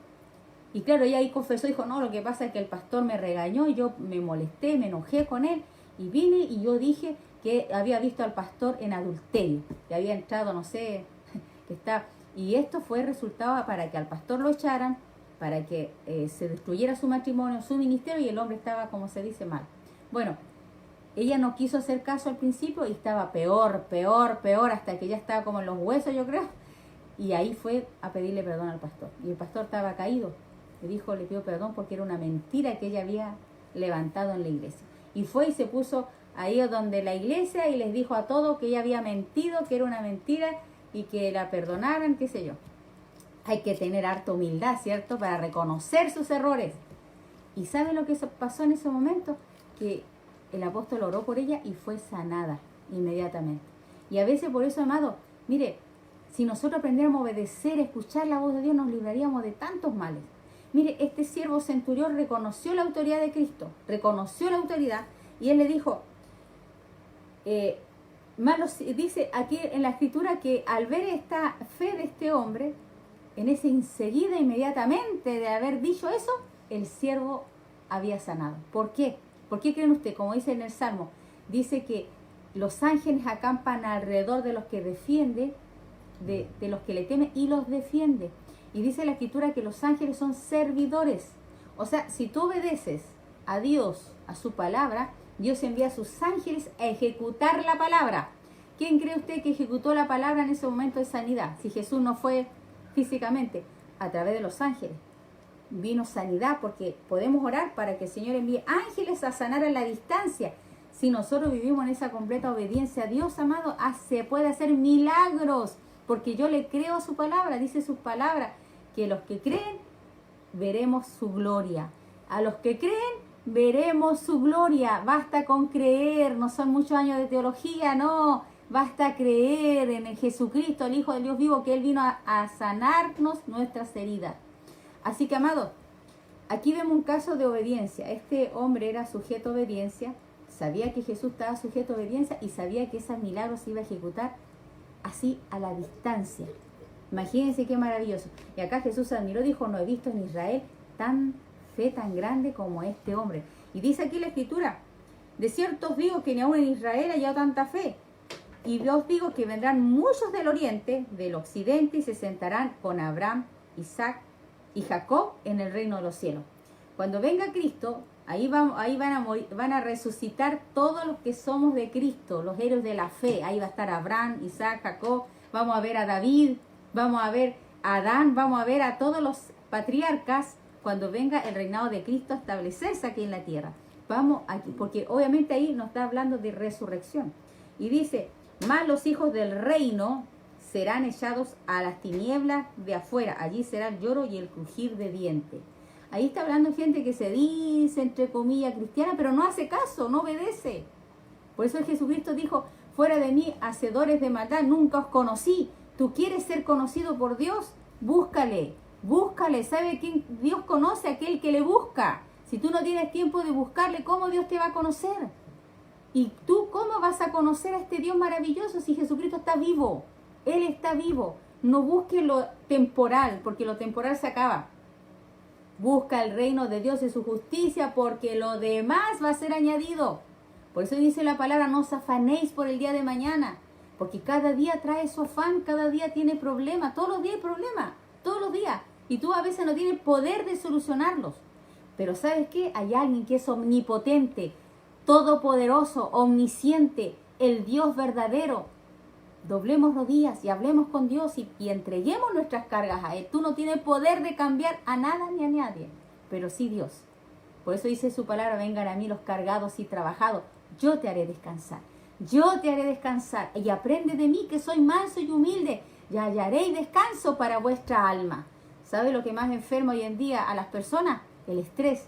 Y claro, ella ahí confesó, dijo, no, lo que pasa es que el pastor me regañó y yo me molesté, me enojé con él, y vine y yo dije que había visto al pastor en adulterio, que había entrado, no sé, que está, y esto fue resultado para que al pastor lo echaran, para que se destruyera su matrimonio, su ministerio, y el hombre estaba, como se dice, mal. Bueno, ella no quiso hacer caso al principio y estaba peor, hasta que ya estaba como en los huesos, yo creo, y ahí fue a pedirle perdón al pastor, y el pastor estaba caído, le pidió perdón porque era una mentira que ella había levantado en la iglesia, y fue y se puso ahí donde la iglesia y les dijo a todos que ella había mentido, que era una mentira y que la perdonaran, qué sé yo. Hay que tener harta humildad, ¿cierto? Para reconocer sus errores. ¿Y sabe lo que pasó en ese momento? Que el apóstol oró por ella y fue sanada inmediatamente. Y a veces por eso, amado, mire, si nosotros aprendiéramos a obedecer, a escuchar la voz de Dios, nos libraríamos de tantos males. Mire, este siervo centurión reconoció la autoridad de Cristo, reconoció la autoridad y él le dijo, dice aquí en la escritura que al ver esta fe de este hombre, en ese enseguida, inmediatamente de haber dicho eso, el siervo había sanado. ¿Por qué? ¿Por qué creen ustedes? Como dice en el Salmo, dice que los ángeles acampan alrededor de los que defiende, de los que le temen y los defiende. Y dice la escritura que los ángeles son servidores. O sea, si tú obedeces a Dios, a su palabra, Dios envía a sus ángeles a ejecutar la palabra. ¿Quién cree usted que ejecutó la palabra en ese momento de sanidad? Si Jesús no fue físicamente, a través de los ángeles. Vino sanidad porque podemos orar para que el Señor envíe ángeles a sanar a la distancia. Si nosotros vivimos en esa completa obediencia a Dios, amado, se puede hacer milagros. Porque yo le creo a su palabra, dice sus palabras, que los que creen, veremos su gloria. A los que creen, veremos su gloria. Basta con creer, no son muchos años de teología, no. Basta creer en el Jesucristo, el Hijo del Dios vivo, que Él vino a sanarnos nuestras heridas. Así que, amados, aquí vemos un caso de obediencia. Este hombre era sujeto a obediencia, sabía que Jesús estaba sujeto a obediencia y sabía que esos milagros se iba a ejecutar así a la distancia. Imagínense qué maravilloso. Y acá Jesús admiró, dijo, no he visto en Israel fe tan grande como este hombre. Y dice aquí la escritura, de cierto os digo que ni aún en Israel haya tanta fe. Y os digo que vendrán muchos del oriente, del occidente, y se sentarán con Abraham, Isaac y Jacob en el reino de los cielos. Cuando venga Cristo, ahí van a resucitar todos los que somos de Cristo, los héroes de la fe. Ahí va a estar Abraham, Isaac, Jacob. Vamos a ver a David, vamos a ver a Adán, vamos a ver a todos los patriarcas cuando venga el reinado de Cristo a establecerse aquí en la tierra. Vamos aquí, porque obviamente ahí nos está hablando de resurrección. Y dice, más los hijos del reino serán echados a las tinieblas de afuera. Allí será el lloro y el crujir de dientes. Ahí está hablando gente que se dice, entre comillas, cristiana, pero no hace caso, no obedece. Por eso Jesucristo dijo, fuera de mí, hacedores de maldad, nunca os conocí. ¿Tú quieres ser conocido por Dios? Búscale, búscale. ¿Sabe quién? Dios conoce a aquel que le busca. Si tú no tienes tiempo de buscarle, ¿cómo Dios te va a conocer? ¿Y tú cómo vas a conocer a este Dios maravilloso si Jesucristo está vivo? Él está vivo. No busques lo temporal, porque lo temporal se acaba. Busca el reino de Dios y su justicia, porque lo demás va a ser añadido. Por eso dice la palabra, no os afanéis por el día de mañana, porque cada día trae su afán, cada día tiene problemas, todos los días hay problemas, todos los días. Y tú a veces no tienes poder de solucionarlos. Pero ¿sabes qué? Hay alguien que es omnipotente, todopoderoso, omnisciente, el Dios verdadero. Doblemos rodillas y hablemos con Dios y entreguemos nuestras cargas a Él. Tú no tienes poder de cambiar a nada ni a nadie, pero sí Dios. Por eso dice su palabra, vengan a mí los cargados y trabajados, yo te haré descansar. Yo te haré descansar y aprende de mí que soy manso y humilde y hallaréis descanso para vuestra alma. ¿Sabe lo que más enferma hoy en día a las personas? El estrés,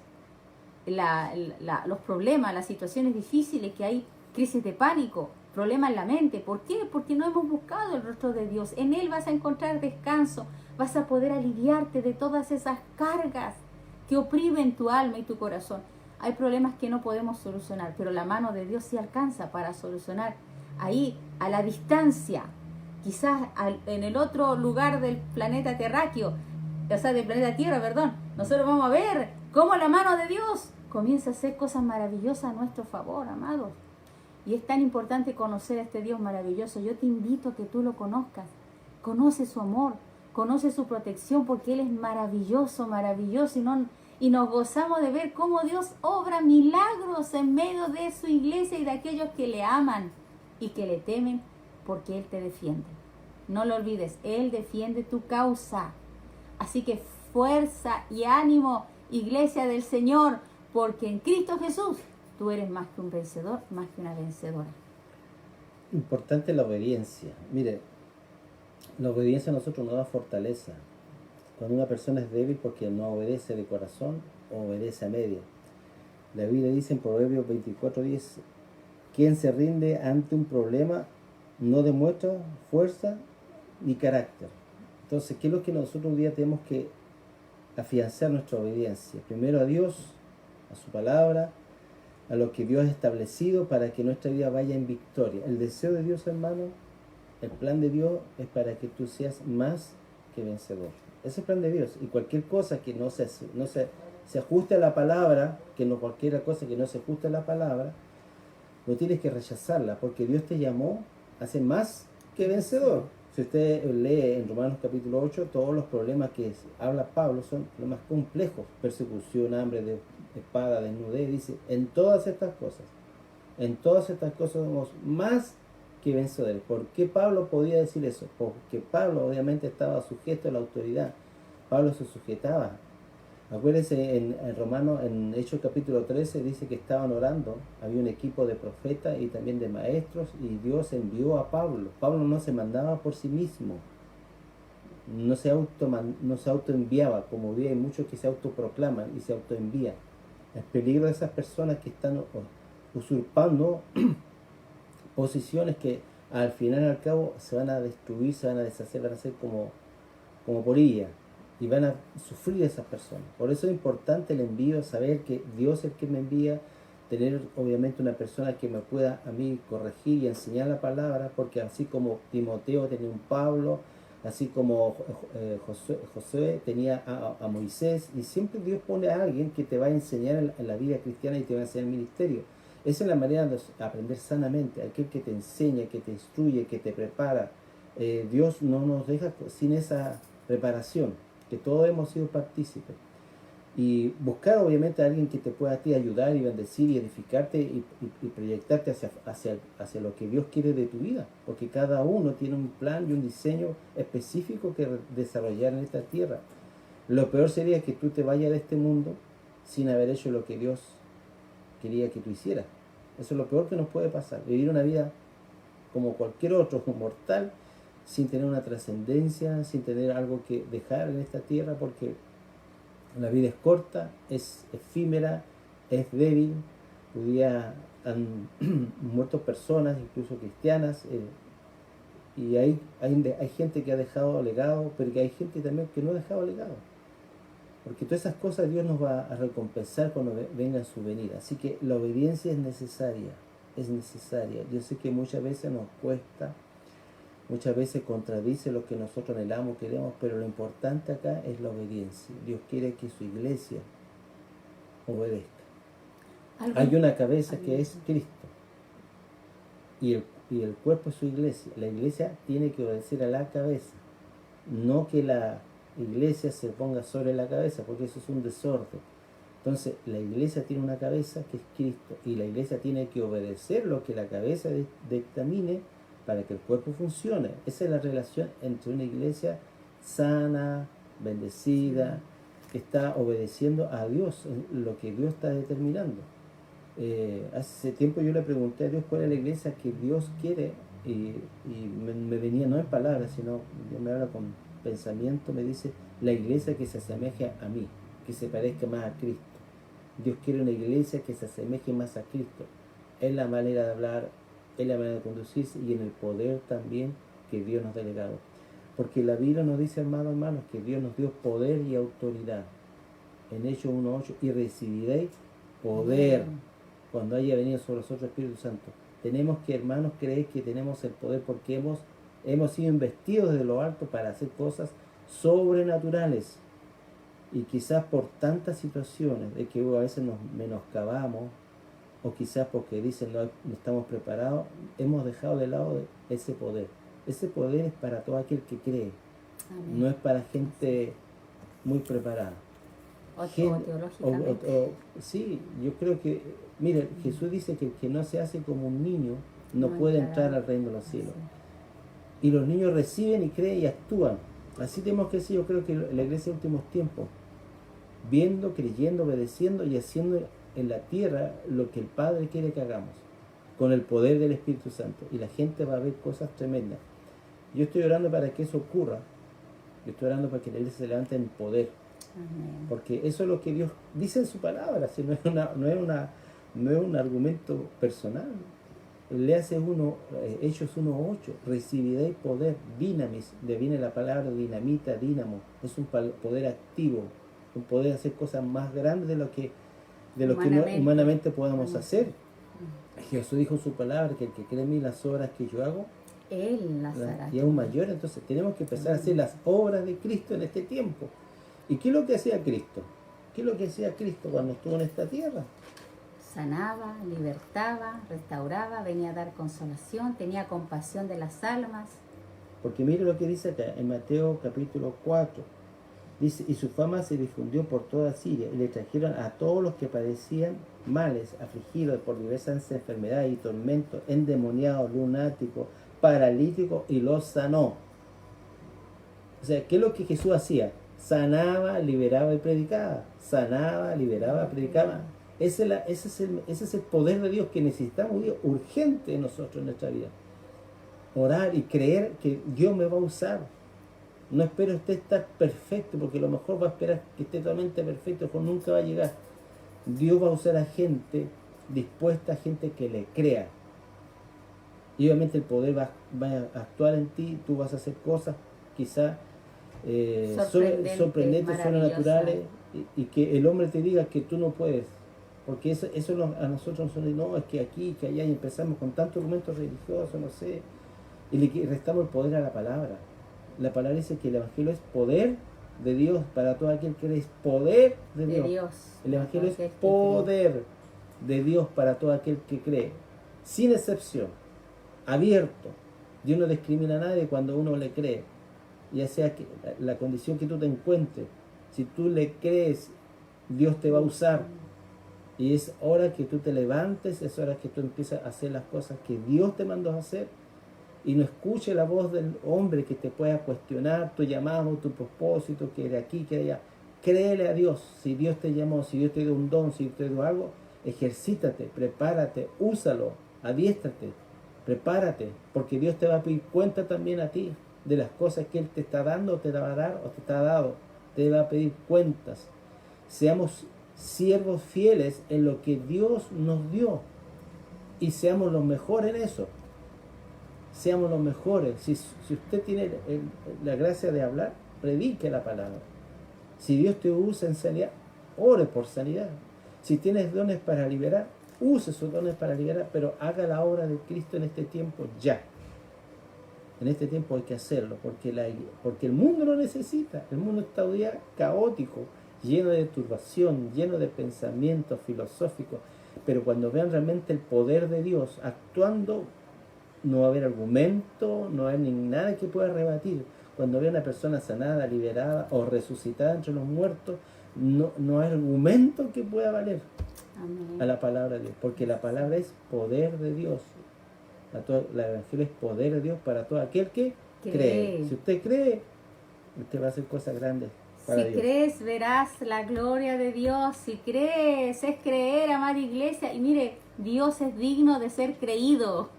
los problemas, las situaciones difíciles que hay, crisis de pánico, problemas en la mente. ¿Por qué? Porque no hemos buscado el rostro de Dios. En Él vas a encontrar descanso, vas a poder aliviarte de todas esas cargas que oprimen tu alma y tu corazón. Hay problemas que no podemos solucionar, pero la mano de Dios sí alcanza para solucionar ahí, a la distancia, quizás en el otro lugar del planeta terráqueo, o sea, del planeta Tierra, perdón. Nosotros vamos a ver cómo la mano de Dios comienza a hacer cosas maravillosas a nuestro favor, amados. Y es tan importante conocer a este Dios maravilloso. Yo te invito a que tú lo conozcas. Conoce su amor, conoce su protección, porque Él es maravilloso, maravilloso. Y nos gozamos de ver cómo Dios obra milagros en medio de su iglesia y de aquellos que le aman y que le temen, porque Él te defiende. No lo olvides, Él defiende tu causa. Así que fuerza y ánimo, iglesia del Señor, porque en Cristo Jesús tú eres más que un vencedor, más que una vencedora. Importante la obediencia. Mire, la obediencia a nosotros nos da fortaleza. Cuando una persona es débil porque no obedece de corazón o obedece a media. La Biblia dice en Proverbios 24:10, quien se rinde ante un problema no demuestra fuerza ni carácter. Entonces, ¿qué es lo que nosotros un día tenemos que afianzar nuestra obediencia? Primero a Dios, a su palabra, a lo que Dios ha establecido para que nuestra vida vaya en victoria. El deseo de Dios, hermano, el plan de Dios es para que tú seas más que vencedor. Ese es el plan de Dios. Y cualquier cosa que no se ajuste a la palabra, cualquier cosa que no se ajuste a la palabra, no tienes que rechazarla, porque Dios te llamó a ser más que vencedor. Si usted lee en Romanos capítulo 8, todos los problemas que habla Pablo son problemas complejos. Persecución, hambre, de espada, desnudez, dice, en todas estas cosas somos más que vencedores. ¿Por qué Pablo podía decir eso? Porque Pablo obviamente estaba sujeto a la autoridad. Pablo se sujetaba. Acuérdense en Romanos, en Hechos capítulo 13, dice que estaban orando, había un equipo de profetas y también de maestros, y Dios envió a Pablo. Pablo no se mandaba por sí mismo, no se autoenviaba, como hoy hay muchos que se autoproclaman y se autoenvían. El peligro de esas personas que están usurpando posiciones que al final y al cabo se van a destruir, se van a deshacer, van a ser como polilla. Y van a sufrir esas personas. Por eso es importante el envío, saber que Dios es el que me envía, tener obviamente una persona que me pueda a mí corregir y enseñar la palabra, porque así como Timoteo tenía un Pablo, así como Josué tenía a Moisés, y siempre Dios pone a alguien que te va a enseñar en la vida cristiana y te va a enseñar el ministerio. Esa es la manera de aprender sanamente, aquel que te enseña, que te instruye, que te prepara. Dios no nos deja sin esa preparación, que todos hemos sido partícipes, y buscar obviamente a alguien que te pueda a ti ayudar y bendecir y edificarte y proyectarte hacia lo que Dios quiere de tu vida, porque cada uno tiene un plan y un diseño específico que desarrollar en esta tierra. Lo peor sería que tú te vayas de este mundo sin haber hecho lo que Dios quería que tú hicieras. Eso es lo peor que nos puede pasar. Vivir una vida como cualquier otro, mortal, sin tener una trascendencia, sin tener algo que dejar en esta tierra, porque la vida es corta, es efímera, es débil. Hoy día han muerto personas, incluso cristianas, y hay gente que ha dejado legado, pero que hay gente también que no ha dejado legado. Porque todas esas cosas Dios nos va a recompensar cuando venga en su venida. Así que la obediencia es necesaria, es necesaria. Yo sé que muchas veces nos cuesta, muchas veces contradice lo que nosotros anhelamos, queremos, pero lo importante acá es la obediencia. Dios quiere que su iglesia obedezca. Hay una cabeza que es Cristo, y el cuerpo es su iglesia. La iglesia tiene que obedecer a la cabeza, no que la iglesia se ponga sobre la cabeza, porque eso es un desorden. Entonces la iglesia tiene una cabeza que es Cristo, y la iglesia tiene que obedecer lo que la cabeza dictamine para que el cuerpo funcione. Esa es la relación entre una iglesia sana, bendecida, que está obedeciendo a Dios, en lo que Dios está determinando. Hace tiempo yo le pregunté a Dios cuál es la iglesia que Dios quiere, y me venía no en palabras, sino Dios me habla con pensamiento, me dice: la iglesia que se asemeje a mí, que se parezca más a Cristo. Dios quiere una iglesia que se asemeje más a Cristo, en la manera de hablar, en la manera de conducirse y en el poder también que Dios nos ha delegado. Porque la Biblia nos dice, hermanos, que Dios nos dio poder y autoridad. En Hechos 1:8, y recibiréis poder cuando haya venido sobre nosotros el Espíritu Santo. Tenemos que, hermanos, creer que tenemos el poder, porque hemos sido investidos desde lo alto para hacer cosas sobrenaturales. Y quizás por tantas situaciones de que a veces nos menoscabamos, o quizás porque dicen no estamos preparados, hemos dejado de lado ese poder. Ese poder es para todo aquel que cree. Amén. No es para gente muy preparada. O teológicamente. Sí, yo creo que, mire, Jesús dice que el que no se hace como un niño no puede entrar al reino de los cielos. Y los niños reciben y creen y actúan. Así tenemos que ser, yo creo que la iglesia de últimos tiempos, viendo, creyendo, obedeciendo y haciendo en la tierra lo que el Padre quiere que hagamos, con el poder del Espíritu Santo. Y la gente va a ver cosas tremendas. Yo estoy orando para que eso ocurra. Yo estoy orando para que la iglesia se levante en poder. Amén. Porque eso es lo que Dios dice en su palabra. Si no es un argumento personal. Léase Hechos 1:8, recibiréis poder, dinamis, de viene la palabra dinamita, dínamo, es un poder activo, un poder hacer cosas más grandes de lo que humanamente podamos hacer. Jesús dijo en su palabra que el que cree en mí, las obras que yo hago, Él las hará. Y aún mayor. Entonces tenemos que empezar a hacer las obras de Cristo en este tiempo. ¿Y qué es lo que hacía Cristo? ¿Qué es lo que hacía Cristo cuando estuvo en esta tierra? Sanaba, libertaba, restauraba, venía a dar consolación, tenía compasión de las almas. Porque mire lo que dice acá, en Mateo capítulo 4. Dice, y su fama se difundió por toda Siria, y le trajeron a todos los que padecían males, afligidos por diversas enfermedades y tormentos, endemoniados, lunáticos, paralíticos, y los sanó. O sea, ¿qué es lo que Jesús hacía? Sanaba, liberaba y predicaba. Sanaba, liberaba, predicaba. Ese es el poder de Dios que necesitamos, Dios, urgente en nosotros, en nuestra vida. Orar y creer que Dios me va a usar. No espero usted estar perfecto, porque a lo mejor va a esperar que esté totalmente perfecto, pero nunca va a llegar. Dios va a usar a gente dispuesta, a gente que le crea. Y obviamente el poder va a actuar en ti, tú vas a hacer cosas quizás sorprendentes, sobrenaturales, y que el hombre te diga que tú no puedes. Porque eso a nosotros nos dice, no, es que aquí, que allá, y empezamos con tantos argumentos religiosos, no sé, y le restamos el poder a la palabra. La palabra dice que el Evangelio es poder de Dios para todo aquel que es poder de Dios. El Evangelio es poder de Dios para todo aquel que cree, sin excepción, abierto. Dios no discrimina a nadie cuando uno le cree, ya sea que la condición que tú te encuentres. Si tú le crees, Dios te va a usar. Y es hora que tú te levantes, es hora que tú empieces a hacer las cosas que Dios te mandó a hacer, y no escuche la voz del hombre que te pueda cuestionar tu llamado, tu propósito, que de aquí, que de allá. créele a Dios. Si Dios te llamó, si Dios te dio un don, si Dios te dio algo, ejercítate, prepárate, úsalo, adiéstrate, prepárate, porque Dios te va a pedir cuenta también a ti de las cosas que Él te está dando, te va a dar o te ha dado. Te va a pedir cuentas. Seamos siervos fieles en lo que Dios nos dio y seamos los mejores en eso. Seamos los mejores. Si usted tiene la gracia de hablar, predique la palabra. Si Dios te usa en sanidad, ore por sanidad. Si tienes dones para liberar, use sus dones para liberar, pero haga la obra de Cristo en este tiempo ya. En este tiempo hay que hacerlo, porque el mundo lo necesita. El mundo está hoy día caótico, lleno de turbación, lleno de pensamientos filosóficos. Pero cuando vean realmente el poder de Dios actuando, no va a haber argumento, no va a haber nada que pueda rebatir. Cuando vean a una persona sanada, liberada o resucitada entre los muertos, no hay argumento que pueda valer. Amén. A la palabra de Dios, porque la palabra es poder de Dios. La evangelio es poder de Dios para todo aquel que cree. Si usted cree, usted va a hacer cosas grandes para Dios. Si crees, verás la gloria de Dios. Si crees, es creer, amada iglesia. Y mire, Dios es digno de ser creído.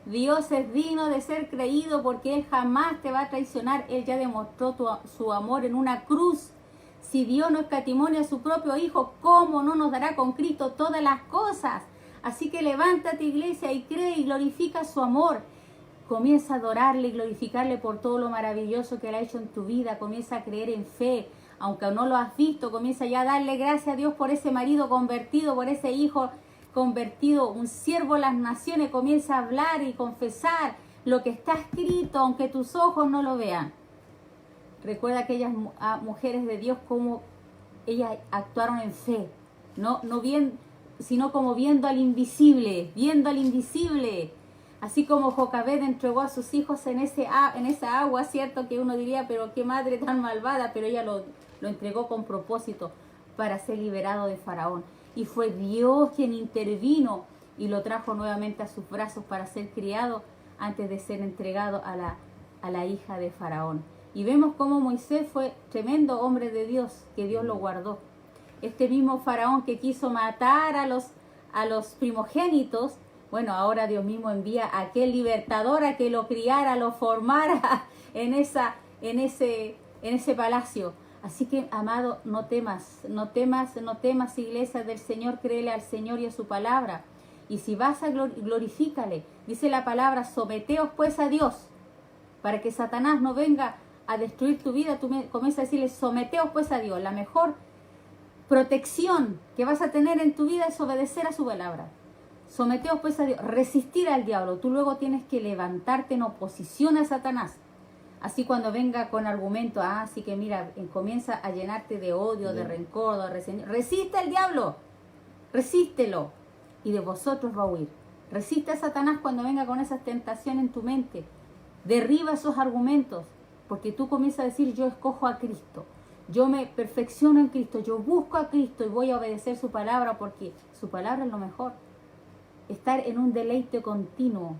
Dios es digno de ser creído porque Él jamás te va a traicionar. Él ya demostró su amor en una cruz. Si Dios no escatimó a su propio Hijo, ¿cómo no nos dará con Cristo todas las cosas? Así que levántate, iglesia, y cree y glorifica su amor. Comienza a adorarle y glorificarle por todo lo maravilloso que Él ha hecho en tu vida. Comienza a creer en fe, aunque no lo has visto. Comienza ya a darle gracias a Dios por ese marido convertido, por ese hijo convertido, un siervo de las naciones. Comienza a hablar y confesar lo que está escrito, aunque tus ojos no lo vean. Recuerda a aquellas mujeres de Dios, cómo ellas actuaron en fe, no bien, sino como viendo al invisible, así como Jocabed entregó a sus hijos en esa agua, cierto que uno diría, pero qué madre tan malvada, pero ella lo entregó con propósito para ser liberado de Faraón, y fue Dios quien intervino y lo trajo nuevamente a sus brazos para ser criado antes de ser entregado a la hija de Faraón. Y vemos cómo Moisés fue tremendo hombre de Dios, que Dios lo guardó. Este mismo Faraón que quiso matar a los primogénitos, bueno, ahora Dios mismo envía a aquel libertador a que lo criara, lo formara en ese palacio. Así que, amado, no temas, iglesia del Señor, créele al Señor y a su palabra. Y si vas a glorifícale, dice la palabra, someteos pues a Dios, para que Satanás no venga a destruir tu vida. Tú comienzas a decirle, someteos pues a Dios. La mejor protección que vas a tener en tu vida es obedecer a su palabra. Someteos pues a Dios, resistir al diablo. Tú luego tienes que levantarte en oposición a Satanás. Así cuando venga con argumento, así que mira, comienza a llenarte de odio, de rencor, de resentimiento. Resiste al diablo, resístelo, y de vosotros va a huir. Resiste a Satanás cuando venga con esas tentaciones en tu mente. Derriba esos argumentos, porque tú comienzas a decir, yo escojo a Cristo. Yo me perfecciono en Cristo, yo busco a Cristo y voy a obedecer su palabra, porque su palabra es lo mejor. Estar en un deleite continuo,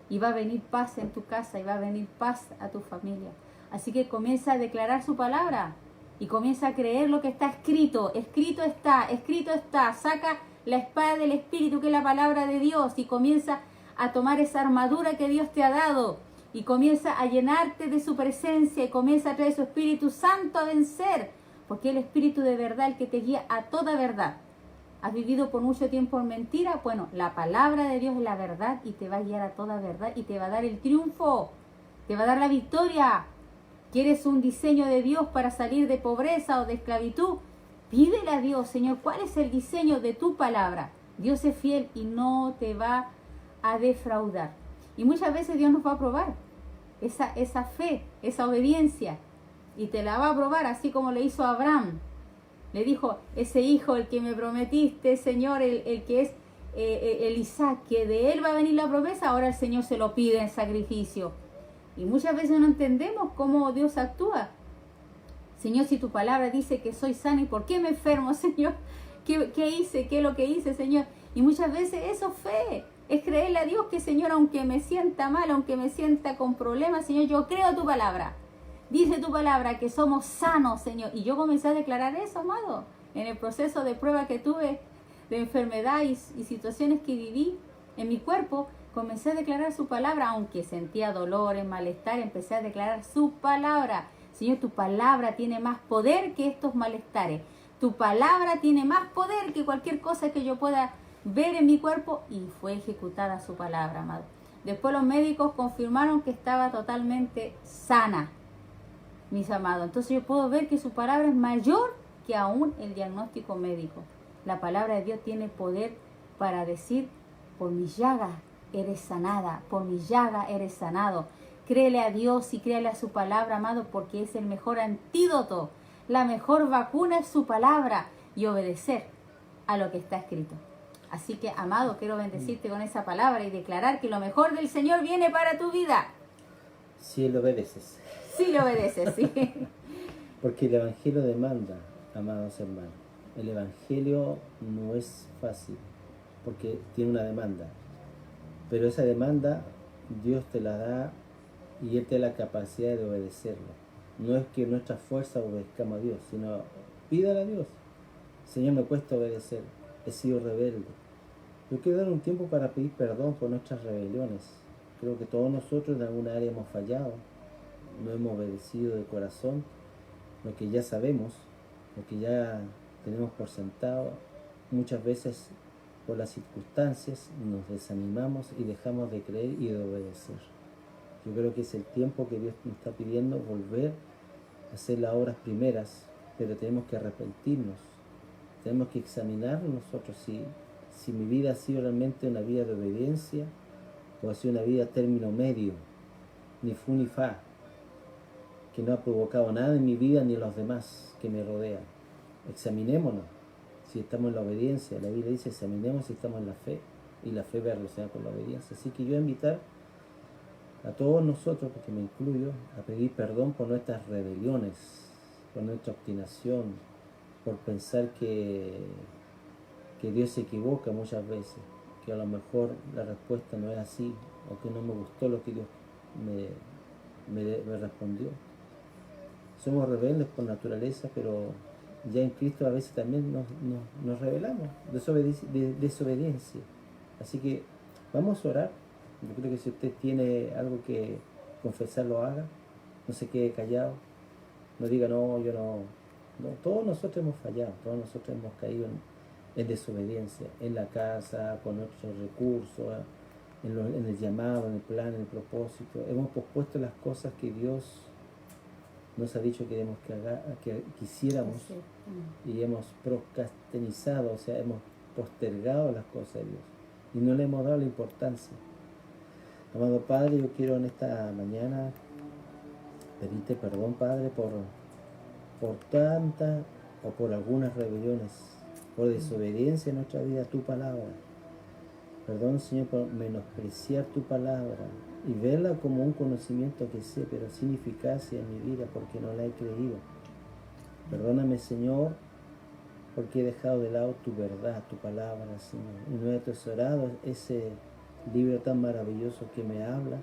y va a venir paz en tu casa, y va a venir paz a tu familia. Así que comienza a declarar su palabra y comienza a creer lo que está escrito. Escrito está. Saca la espada del Espíritu, que es la palabra de Dios, y comienza a tomar esa armadura que Dios te ha dado. Y comienza a llenarte de su presencia y comienza a traer su Espíritu Santo a vencer, porque el Espíritu de verdad, el que te guía a toda verdad. ¿Has vivido por mucho tiempo en mentira? Bueno, la palabra de Dios es la verdad y te va a guiar a toda verdad y te va a dar el triunfo, te va a dar la victoria. ¿Quieres un diseño de Dios para salir de pobreza o de esclavitud? Pídele a Dios, Señor, ¿cuál es el diseño de tu palabra? Dios es fiel y no te va a defraudar. Y muchas veces Dios nos va a probar esa fe, esa obediencia, y te la va a probar, así como le hizo a Abraham. Le dijo, ese hijo, el que me prometiste, Señor, el que es el Isaac, que de él va a venir la promesa, ahora el Señor se lo pide en sacrificio. Y muchas veces no entendemos cómo Dios actúa. Señor, si tu palabra dice que soy sana, ¿y por qué me enfermo, Señor? ¿Qué hice? ¿Qué es lo que hice, Señor? Y muchas veces eso es fe. Es creerle a Dios que, Señor, aunque me sienta mal, aunque me sienta con problemas, Señor, yo creo tu palabra. Dice tu palabra que somos sanos, Señor. Y yo comencé a declarar eso, amado, en el proceso de prueba que tuve, de enfermedad y situaciones que viví en mi cuerpo. Comencé a declarar su palabra, aunque sentía dolores, malestar, empecé a declarar su palabra. Señor, tu palabra tiene más poder que estos malestares. Tu palabra tiene más poder que cualquier cosa que yo pueda ver en mi cuerpo, y fue ejecutada su palabra, amado. Después los médicos confirmaron que estaba totalmente sana, mis amados. Entonces yo puedo ver que su palabra es mayor que aún el diagnóstico médico. La palabra de Dios tiene poder para decir: por mi llaga eres sanada, por mi llaga eres sanado. Créele a Dios y créele a su palabra, amado, porque es el mejor antídoto. La mejor vacuna es su palabra y obedecer a lo que está escrito. Así que, amado, quiero bendecirte con esa palabra y declarar que lo mejor del Señor viene para tu vida. Si le obedeces. Sí le obedeces, sí. Porque el Evangelio demanda, amados hermanos. El Evangelio no es fácil, porque tiene una demanda. Pero esa demanda Dios te la da y Él te da la capacidad de obedecerlo. No es que nuestra fuerza obedezcamos a Dios, sino pídale a Dios: Señor, me cuesta obedecer, he sido rebelde. Yo quiero dar un tiempo para pedir perdón por nuestras rebeliones. Creo que todos nosotros en alguna área hemos fallado, no hemos obedecido de corazón lo que ya sabemos, lo que ya tenemos por sentado. Muchas veces por las circunstancias nos desanimamos y dejamos de creer y de obedecer. Yo creo que es el tiempo que Dios nos está pidiendo, volver a hacer las obras primeras, pero tenemos que arrepentirnos, tenemos que examinar nosotros si mi vida ha sido realmente una vida de obediencia o ha sido una vida término medio, ni fu ni fa, que no ha provocado nada en mi vida ni en los demás que me rodean. Examinémonos si estamos en la obediencia. La Biblia dice: examinemos si estamos en la fe, y la fe va relacionada con la obediencia. Así que yo voy a invitar a todos nosotros, porque me incluyo, a pedir perdón por nuestras rebeliones, por nuestra obstinación, por pensar que Dios se equivoca muchas veces, que a lo mejor la respuesta no es así, o que no me gustó lo que Dios me respondió. Somos rebeldes por naturaleza, pero ya en Cristo a veces también nos rebelamos, desobediencia. Así que vamos a orar. Yo creo que si usted tiene algo que confesar, lo haga. No se quede callado. No diga: no, yo no. No, todos nosotros hemos fallado, todos nosotros hemos caído en desobediencia, en la casa, con nuestros recursos, en el llamado, en el plan, en el propósito. Hemos pospuesto las cosas que Dios nos ha dicho que quisiéramos, y hemos procrastinado, o sea, hemos postergado las cosas de Dios y no le hemos dado la importancia. Amado Padre, yo quiero en esta mañana pedirte perdón, Padre, por tantas o por algunas rebeliones, por desobediencia en nuestra vida a tu palabra. Perdón, Señor, por menospreciar tu palabra y verla como un conocimiento que sé, pero sin eficacia en mi vida porque no la he creído. Perdóname, Señor, porque he dejado de lado tu verdad, tu palabra, Señor, y no he atesorado ese libro tan maravilloso que me habla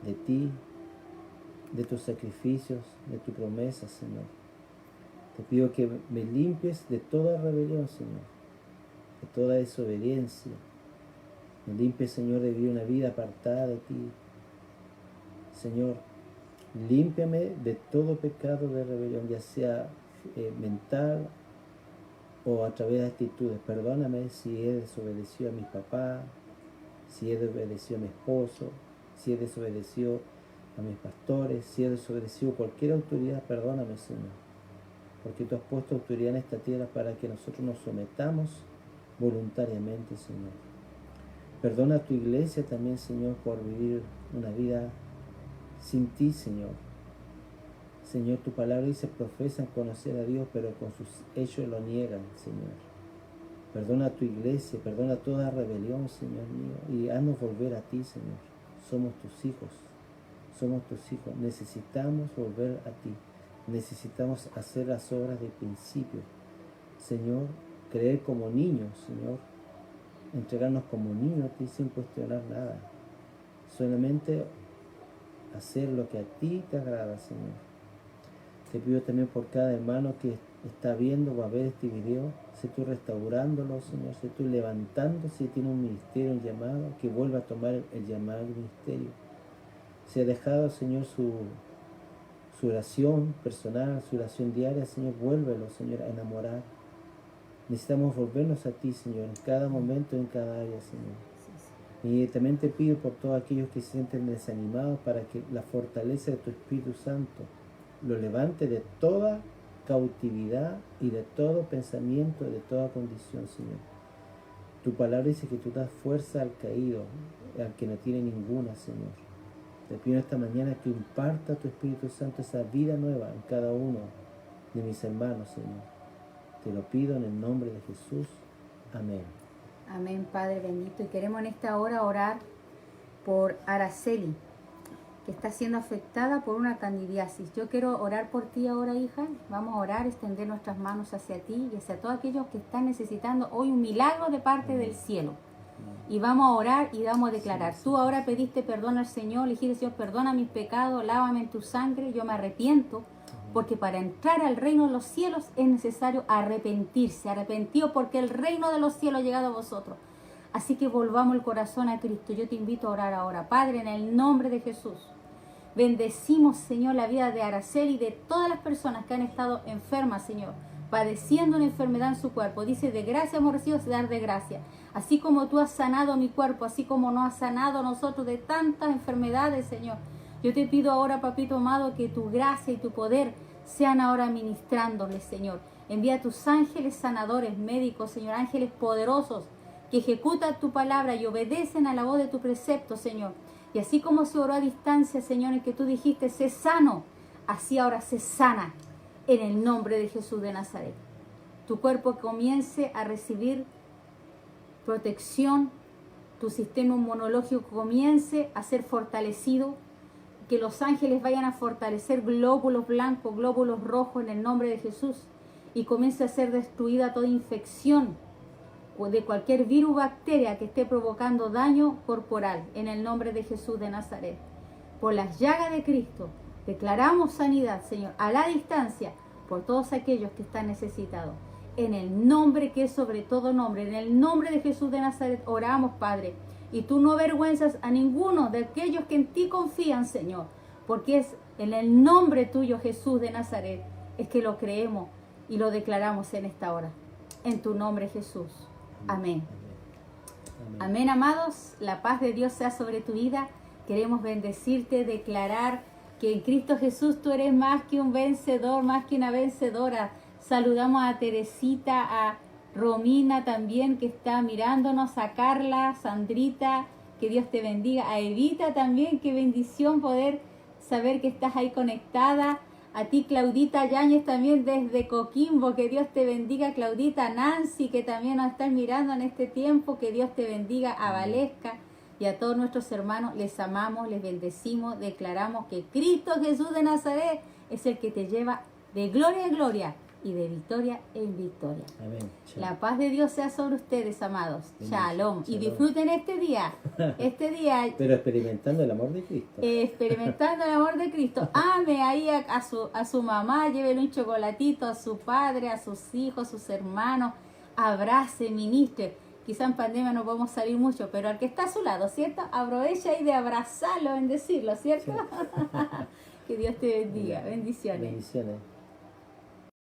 de ti, de tus sacrificios, de tu promesa, Señor. Te pido que me limpies de toda rebelión, Señor, de toda desobediencia. Me limpies, Señor, de vivir una vida apartada de ti. Señor, límpiame de todo pecado de rebelión, ya sea mental o a través de actitudes. Perdóname si he desobedecido a mi papá, si he desobedecido a mi esposo, si he desobedecido a mis pastores, si he desobedecido a cualquier autoridad. Perdóname, Señor, porque tú has puesto autoridad en esta tierra para que nosotros nos sometamos voluntariamente, Señor. Perdona a tu iglesia también, Señor, por vivir una vida sin ti, Señor. Señor, tu palabra dice: profesan conocer a Dios, pero con sus hechos lo niegan, Señor. Perdona a tu iglesia, perdona toda rebelión, Señor mío, y haznos volver a ti, Señor. Somos tus hijos, necesitamos volver a ti, necesitamos hacer las obras del principio, Señor, creer como niños, Señor, entregarnos como niños a ti sin cuestionar nada, solamente hacer lo que a ti te agrada, Señor. Te pido también por cada hermano que está viendo o va a ver este video, sé tú restaurándolo, Señor, sé tú levantando, si tiene un ministerio, un llamado, que vuelva a tomar el llamado al ministerio. Si ha dejado, Señor, su oración personal, su oración diaria, Señor, vuélvelo, Señor, a enamorar. Necesitamos volvernos a ti, Señor, en cada momento, en cada área, Señor. Y también te pido por todos aquellos que se sienten desanimados para que la fortaleza de tu Espíritu Santo lo levante de toda cautividad y de todo pensamiento, de toda condición, Señor. Tu palabra dice que tú das fuerza al caído, al que no tiene ninguna, Señor. Te pido esta mañana que imparta tu Espíritu Santo esa vida nueva en cada uno de mis hermanos, Señor. Te lo pido en el nombre de Jesús. Amén. Amén, Padre bendito. Y queremos en esta hora orar por Araceli, que está siendo afectada por una candidiasis. Yo quiero orar por ti ahora, hija. Vamos a orar, extender nuestras manos hacia ti y hacia todos aquellos que están necesitando hoy un milagro de parte del cielo. Y vamos a orar y vamos a declarar. Tú ahora pediste perdón al Señor, le dijiste, Señor, perdona mis pecados, lávame en tu sangre, yo me arrepiento, porque para entrar al reino de los cielos es necesario arrepentirse, arrepentido porque el reino de los cielos ha llegado a vosotros. Así que volvamos el corazón a Cristo. Yo te invito a orar ahora. Padre, en el nombre de Jesús, bendecimos, Señor, la vida de Araceli y de todas las personas que han estado enfermas, Señor, padeciendo una enfermedad en su cuerpo. Dice, de gracia hemos recibido, dar de gracia. Así como tú has sanado mi cuerpo, así como nos has sanado a nosotros de tantas enfermedades, Señor. Yo te pido ahora, papito amado, que tu gracia y tu poder sean ahora ministrándoles, Señor. Envía a tus ángeles sanadores, médicos, Señor, ángeles poderosos, que ejecutan tu palabra y obedecen a la voz de tu precepto, Señor. Y así como se oró a distancia, Señor, en que tú dijiste, sé sano, así ahora se sana, en el nombre de Jesús de Nazaret. Tu cuerpo comience a recibir protección, tu sistema inmunológico comience a ser fortalecido, que los ángeles vayan a fortalecer glóbulos blancos, glóbulos rojos en el nombre de Jesús, y comience a ser destruida toda infección o de cualquier virus o bacteria que esté provocando daño corporal, en el nombre de Jesús de Nazaret. Por las llagas de Cristo declaramos sanidad, Señor, a la distancia, por todos aquellos que están necesitados. En el nombre que es sobre todo nombre, en el nombre de Jesús de Nazaret, oramos, Padre. Y tú no avergüenzas a ninguno de aquellos que en ti confían, Señor, porque es en el nombre tuyo, Jesús de Nazaret, es que lo creemos y lo declaramos en esta hora. En tu nombre, Jesús. Amén. Amén, amados. La paz de Dios sea sobre tu vida. Queremos bendecirte, declarar que en Cristo Jesús tú eres más que un vencedor, más que una vencedora. Saludamos a Teresita, a Romina también, que está mirándonos, a Carla, Sandrita, que Dios te bendiga, a Evita también, qué bendición poder saber que estás ahí conectada, a ti Claudita Yáñez también desde Coquimbo, que Dios te bendiga, Claudita, Nancy, que también nos están mirando en este tiempo, que Dios te bendiga, a Valesca y a todos nuestros hermanos, les amamos, les bendecimos, declaramos que Cristo Jesús de Nazaret es el que te lleva de gloria en gloria y de victoria en victoria. Amén. La paz de Dios sea sobre ustedes, amados. Amén. Shalom. Y Shalom. disfruten este día. Pero experimentando el amor de Cristo. Experimentando el amor de Cristo. Ame ahí a su mamá, llévele un chocolatito a su padre, a sus hijos, a sus hermanos. Abrace, ministre. Quizá en pandemia no podemos salir mucho, pero al que está a su lado, ¿cierto? Aprovecha ahí de abrazarlo, bendecirlo, ¿cierto? Que Dios te bendiga. Bendiciones. Bendiciones.